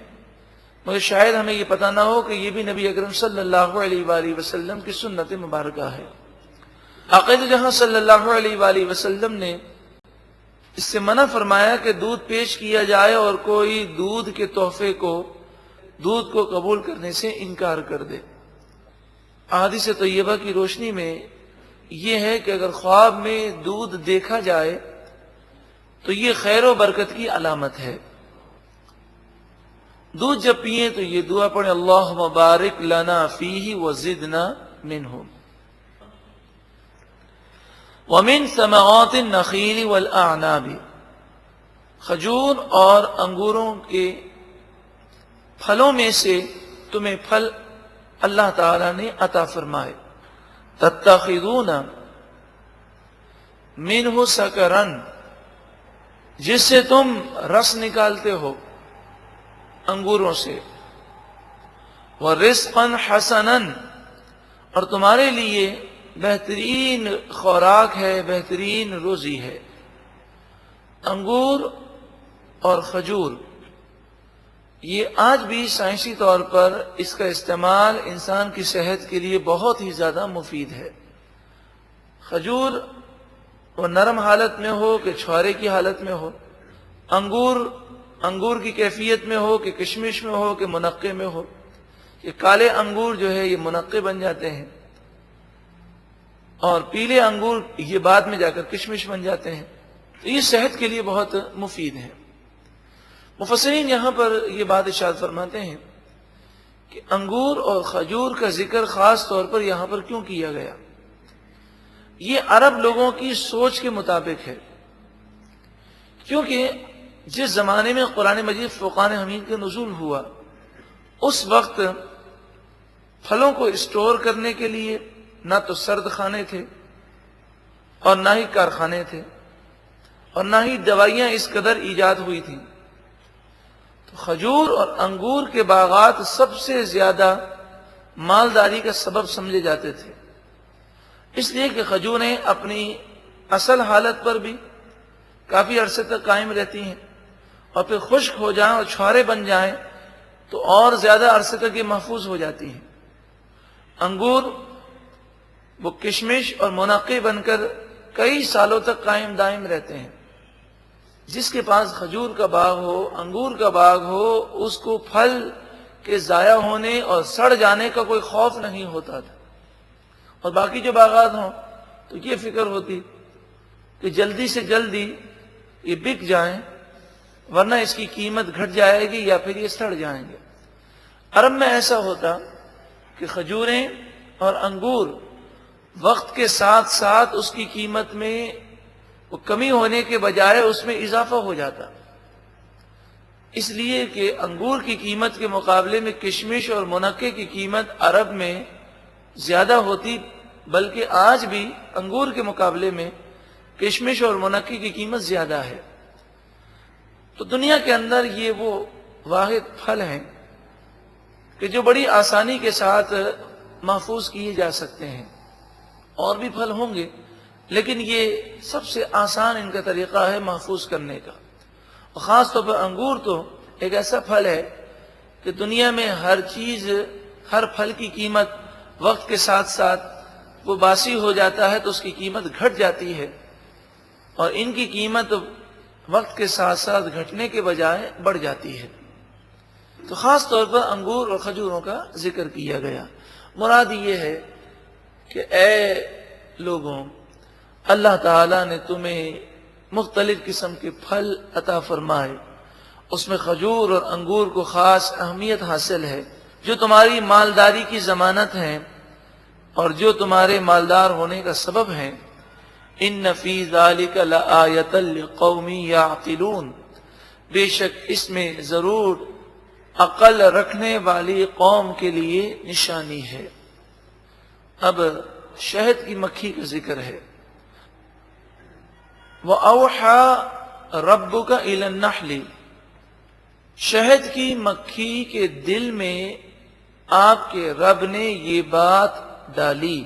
مگر شاید ہمیں یہ پتہ نہ ہو کہ یہ بھی نبی اکرم صلی اللہ علیہ وآلہ وسلم کی سنت مبارکہ ہے۔ آقا جہاں صلی اللہ علیہ وآلہ وسلم نے اس سے منع فرمایا کہ دودھ پیش کیا جائے اور کوئی دودھ کے تحفے کو، دودھ کو قبول کرنے سے انکار کر دے۔ احادیث طیبہ کی روشنی میں یہ ہے کہ اگر خواب میں دودھ دیکھا جائے تو یہ خیر و برکت کی علامت ہے۔ دودھ جب پیئیں تو یہ دعا پڑھیں، اللہم بارک لنا فیہ وزدنا منہ۔ ومن ثمرات النخیل والاعناب، کھجور اور انگوروں کے پھلوں میں سے تمہیں پھل اللہ تعالی نے عطا فرمائے۔ تتخذون منہ سکرا، جس سے تم رس نکالتے ہو انگوروں سے، ورزقا حسنا، اور تمہارے لیے بہترین خوراک ہے، بہترین روزی ہے۔ انگور اور کھجور یہ آج بھی سائنسی طور پر اس کا استعمال انسان کی صحت کے لیے بہت ہی زیادہ مفید ہے۔ کھجور وہ نرم حالت میں ہو کہ چھوارے کی حالت میں ہو، انگور کی کیفیت میں ہو کہ کشمش میں ہو کہ منقے میں ہو، یہ کالے انگور جو ہے یہ منقے بن جاتے ہیں، اور پیلے انگور یہ بعد میں جا کر کشمش بن جاتے ہیں، تو یہ صحت کے لیے بہت مفید ہے۔ مفسرین یہاں پر یہ بات ارشاد فرماتے ہیں کہ انگور اور کھجور کا ذکر خاص طور پر یہاں پر کیوں کیا گیا؟ یہ عرب لوگوں کی سوچ کے مطابق ہے، کیونکہ جس زمانے میں قرآن مجید فرقان حمید کا نزول ہوا، اس وقت پھلوں کو اسٹور کرنے کے لیے نہ تو سرد خانے تھے اور نہ ہی کارخانے تھے اور نہ ہی دوائیاں اس قدر ایجاد ہوئی تھیں، تو کھجور اور انگور کے باغات سب سے زیادہ مالداری کا سبب سمجھے جاتے تھے، اس لیے کہ کھجوریں اپنی اصل حالت پر بھی کافی عرصے تک قائم رہتی ہیں، اور پھر خشک ہو جائیں اور چھوارے بن جائیں تو اور زیادہ عرصے تک یہ محفوظ ہو جاتی ہیں۔ انگور وہ کشمش اور منقے بن کر کئی سالوں تک قائم دائم رہتے ہیں۔ جس کے پاس کھجور کا باغ ہو، انگور کا باغ ہو، اس کو پھل کے ضائع ہونے اور سڑ جانے کا کوئی خوف نہیں ہوتا تھا، اور باقی جو باغات ہوں تو یہ فکر ہوتی کہ جلدی سے جلدی یہ بک جائیں، ورنہ اس کی قیمت گھٹ جائے گی یا پھر یہ سڑ جائیں گے۔ عرب میں ایسا ہوتا کہ کھجوریں اور انگور وقت کے ساتھ ساتھ اس کی قیمت میں وہ کمی ہونے کے بجائے اس میں اضافہ ہو جاتا، اس لیے کہ انگور کی قیمت کے مقابلے میں کشمش اور منقے کی قیمت عرب میں زیادہ ہوتی، بلکہ آج بھی انگور کے مقابلے میں کشمش اور منقے کی قیمت زیادہ ہے۔ تو دنیا کے اندر یہ وہ واحد پھل ہیں کہ جو بڑی آسانی کے ساتھ محفوظ کیے جا سکتے ہیں، اور بھی پھل ہوں گے لیکن یہ سب سے آسان ان کا طریقہ ہے محفوظ کرنے کا۔ اور خاص طور پر انگور تو ایک ایسا پھل ہے کہ دنیا میں ہر پھل کی قیمت وقت کے ساتھ ساتھ وہ باسی ہو جاتا ہے تو اس کی قیمت گھٹ جاتی ہے، اور ان کی قیمت وقت کے ساتھ ساتھ گھٹنے کے بجائے بڑھ جاتی ہے۔ تو خاص طور پر انگور اور کھجوروں کا ذکر کیا گیا۔ مراد یہ ہے کہ اے لوگوں، اللہ تعالیٰ نے تمہیں مختلف قسم کے پھل عطا فرمائے، اس میں کھجور اور انگور کو خاص اہمیت حاصل ہے، جو تمہاری مالداری کی ضمانت ہیں اور جو تمہارے مالدار ہونے کا سبب ہیں۔ ان فی ذلک لآیۃ لقوم یعقلون، بے شک اس میں ضرور عقل رکھنے والی قوم کے لیے نشانی ہے۔ اب شہد کی مکھی کا ذکر ہے۔ وَأَوْحَى رَبُّكَ إِلَى النَّحْلِ، شہد کی مکھی کے دل میں آپ کے رب نے یہ بات ڈالی،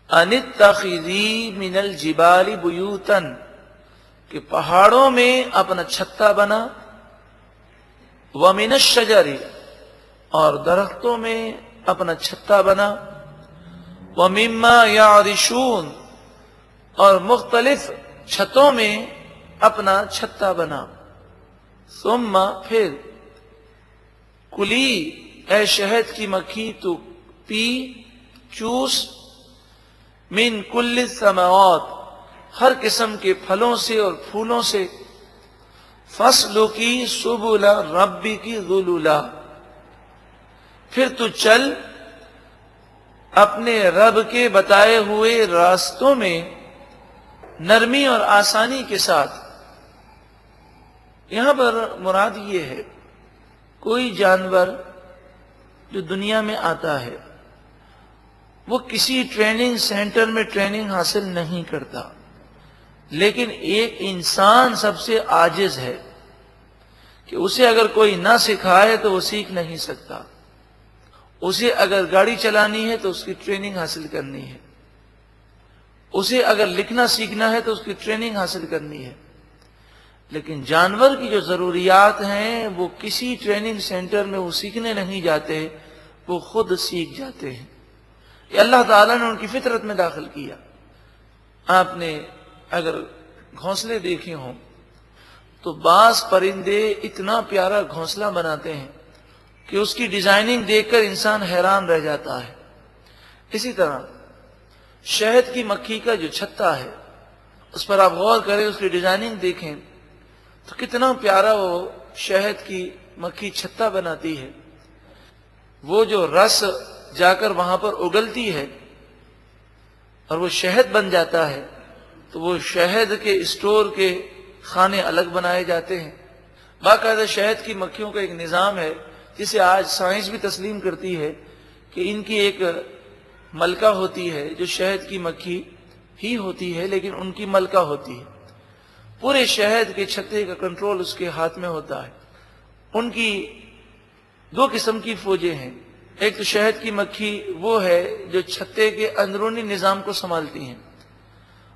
أَنِ اتَّخِذِي مِنَ الْجِبَالِ بُيُوتًا، کہ پہاڑوں میں اپنا چھتا بنا، وَمِنَ الشَّجَرِ، اور درختوں میں اپنا چھتا بنا، وَمِمَّا يَعْرِشُونَ، اور مختلف چھتوں میں اپنا چھتا بنا، ثم پھر کلی، اے شہد کی مکھی تو پی، چوس، من کل الثمرات، ہر قسم کے پھلوں سے اور پھولوں سے، فَاسْلُكِي سُبُلَ رَبِّكِ ذُلُلًا، پھر تو چل اپنے رب کے بتائے ہوئے راستوں میں نرمی اور آسانی کے ساتھ۔ یہاں پر مراد یہ ہے، کوئی جانور جو دنیا میں آتا ہے وہ کسی ٹریننگ سینٹر میں ٹریننگ حاصل نہیں کرتا، لیکن ایک انسان سب سے عاجز ہے کہ اسے اگر کوئی نہ سکھائے تو وہ سیکھ نہیں سکتا۔ اسے اگر گاڑی چلانی ہے تو اس کی ٹریننگ حاصل کرنی ہے، اسے اگر لکھنا سیکھنا ہے تو اس کی ٹریننگ حاصل کرنی ہے، لیکن جانور کی جو ضروریات ہیں وہ کسی ٹریننگ سینٹر میں وہ سیکھنے نہیں جاتے، وہ خود سیکھ جاتے ہیں۔ یہ اللہ تعالیٰ نے ان کی فطرت میں داخل کیا۔ آپ نے اگر گھونسلے دیکھے ہوں تو بعض پرندے اتنا پیارا گھونسلہ بناتے ہیں کہ اس کی ڈیزائننگ دیکھ کر انسان حیران رہ جاتا ہے۔ اسی طرح شہد کی مکھی کا جو چھتا ہے اس پر آپ غور کریں، اس کی ڈیزائننگ دیکھیں تو کتنا پیارا وہ شہد کی مکھی چھتا بناتی ہے۔ وہ جو رس جا کر وہاں پر اگلتی ہے اور وہ شہد بن جاتا ہے، تو وہ شہد کے اسٹور کے خانے الگ بنائے جاتے ہیں۔ باقاعدہ شہد کی مکھیوں کا ایک نظام ہے جسے آج سائنس بھی تسلیم کرتی ہے کہ ان کی ایک ملکہ ہوتی ہے جو شہد کی مکھی ہی ہوتی ہے، لیکن ان کی ملکہ ہوتی ہے۔ پورے شہد کے چھتے کا کنٹرول اس کے ہاتھ میں ہوتا ہے۔ ان کی دو قسم کی فوجیں ہیں۔ ایک تو شہد کی مکھی وہ ہے جو چھتے کے اندرونی نظام کو سنبھالتی ہیں،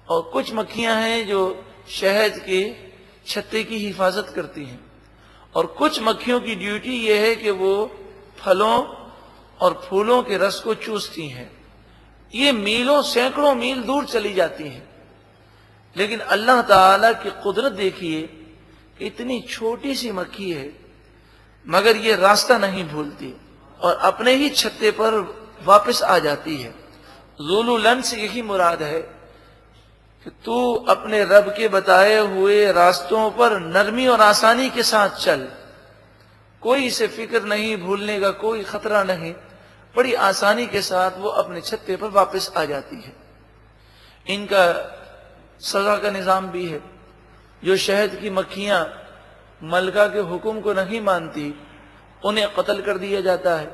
اور کچھ مکھیاں ہیں جو شہد کے چھتے کی حفاظت کرتی ہیں، اور کچھ مکھیوں کی ڈیوٹی یہ ہے کہ وہ پھلوں اور پھولوں کے رس کو چوستی ہیں۔ یہ میلوں سینکڑوں میل دور چلی جاتی ہیں، لیکن اللہ تعالی کی قدرت دیکھیے، اتنی چھوٹی سی مکھی ہے مگر یہ راستہ نہیں بھولتی اور اپنے ہی چھتے پر واپس آ جاتی ہے۔ ذُلُلًا سے یہی مراد ہے کہ تو اپنے رب کے بتائے ہوئے راستوں پر نرمی اور آسانی کے ساتھ چل، کوئی اسے فکر نہیں، بھولنے کا کوئی خطرہ نہیں، بڑی آسانی کے ساتھ وہ اپنے چھتے پر واپس آ جاتی ہے۔ ان کا سزا کا نظام بھی ہے۔ جو شہد کی مکھیاں ملکہ کے حکم کو نہیں مانتی انہیں قتل کر دیا جاتا ہے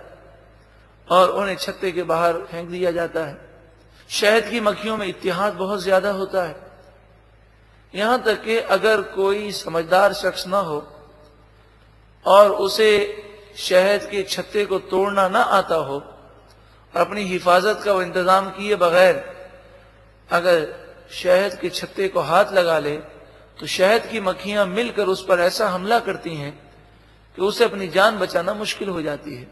اور انہیں چھتے کے باہر پھینک دیا جاتا ہے۔ شہد کی مکھیوں میں اتحاد بہت زیادہ ہوتا ہے، یہاں تک کہ اگر کوئی سمجھدار شخص نہ ہو اور اسے شہد کے چھتے کو توڑنا نہ آتا ہو اور اپنی حفاظت کا وہ انتظام کیے بغیر اگر شہد کے چھتے کو ہاتھ لگا لے تو شہد کی مکھیاں مل کر اس پر ایسا حملہ کرتی ہیں کہ اسے اپنی جان بچانا مشکل ہو جاتی ہے۔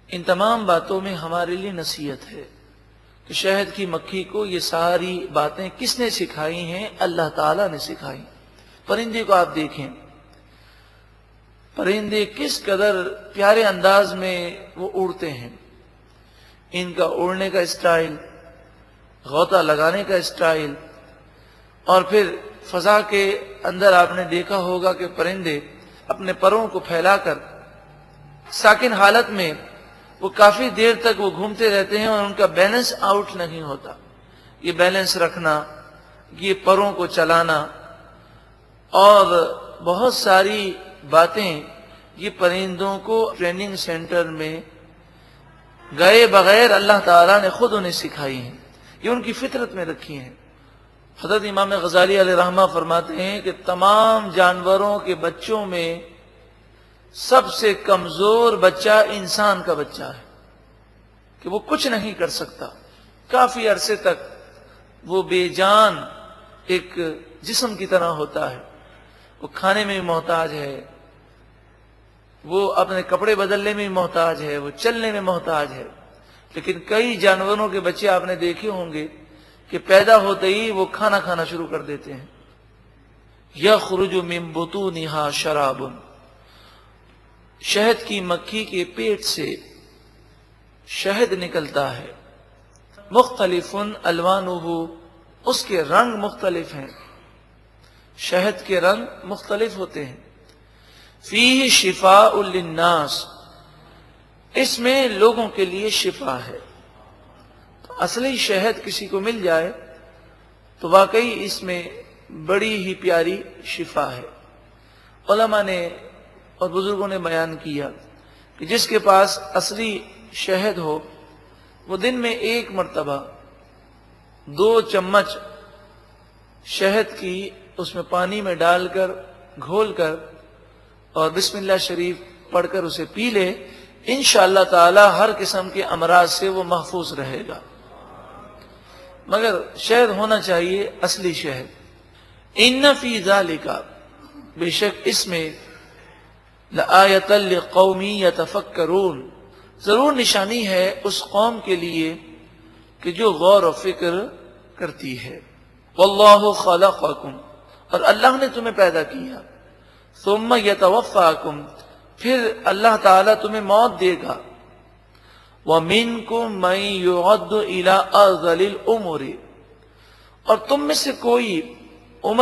ان تمام باتوں میں ہمارے لیے نصیحت ہے کہ شہد کی مکھی کو یہ ساری باتیں کس نے سکھائی ہیں؟ اللہ تعالیٰ نے سکھائی۔ پرندے کو آپ دیکھیں، پرندے کس قدر پیارے انداز میں وہ اڑتے ہیں۔ ان کا اڑنے کا اسٹائل، غوطہ لگانے کا اسٹائل، اور پھر فضا کے اندر آپ نے دیکھا ہوگا کہ پرندے اپنے پروں کو پھیلا کر ساکن حالت میں وہ کافی دیر تک وہ گھومتے رہتے ہیں اور ان کا بیلنس آؤٹ نہیں ہوتا۔ یہ بیلنس رکھنا، یہ پروں کو چلانا اور بہت ساری باتیں یہ پرندوں کو ٹریننگ سینٹر میں گئے بغیر اللہ تعالیٰ نے خود انہیں سکھائی ہیں، یہ ان کی فطرت میں رکھی ہیں۔ حضرت امام غزالی علیہ رحمہ فرماتے ہیں کہ تمام جانوروں کے بچوں میں سب سے کمزور بچہ انسان کا بچہ ہے، کہ وہ کچھ نہیں کر سکتا، کافی عرصے تک وہ بے جان ایک جسم کی طرح ہوتا ہے، وہ کھانے میں بھی محتاج ہے، وہ اپنے کپڑے بدلنے میں بھی محتاج ہے، وہ چلنے میں محتاج ہے۔ لیکن کئی جانوروں کے بچے آپ نے دیکھے ہوں گے کہ پیدا ہوتے ہی وہ کھانا کھانا شروع کر دیتے ہیں۔ یخرج من بطونها شراب، شہد کی مکھی کے پیٹ سے شہد نکلتا ہے۔ مختلف الوانہ، اس کے رنگ مختلف ہیں، شہد کے رنگ مختلف ہوتے ہیں۔ فیہ شفاء للناس، اس میں لوگوں کے لیے شفا ہے۔ اصلی شہد کسی کو مل جائے تو واقعی اس میں بڑی ہی پیاری شفا ہے۔ علماء نے اور بزرگوں نے بیان کیا کہ جس کے پاس اصلی شہد ہو وہ دن میں 1 مرتبہ 2 چمچ شہد کی اس میں پانی میں ڈال کر گھول کر اور بسم اللہ شریف پڑھ کر اسے پی لے، انشاءاللہ تعالی ہر قسم کے امراض سے وہ محفوظ رہے گا۔ مگر شہد ہونا چاہیے اصلی شہد۔ ان فی ذالک، بے شک اس میں لآیۃ لقوم یتفکرون، ضرور نشانی ہے اس قوم کے لیے کہ جو غور و فکر کرتی ہے۔ واللہ خلقکم، اور اللہ نے تمہیں پیدا کیا. ثم یتوفاکم، پھر اللہ تعالیٰ تمہیں موت دے گا. وَمِنْكُمْ مَنْ يُعَدُّ إِلَىٰ أَرْذَلِ الْأُمُرِ، اور تم میں سے کوئی عمر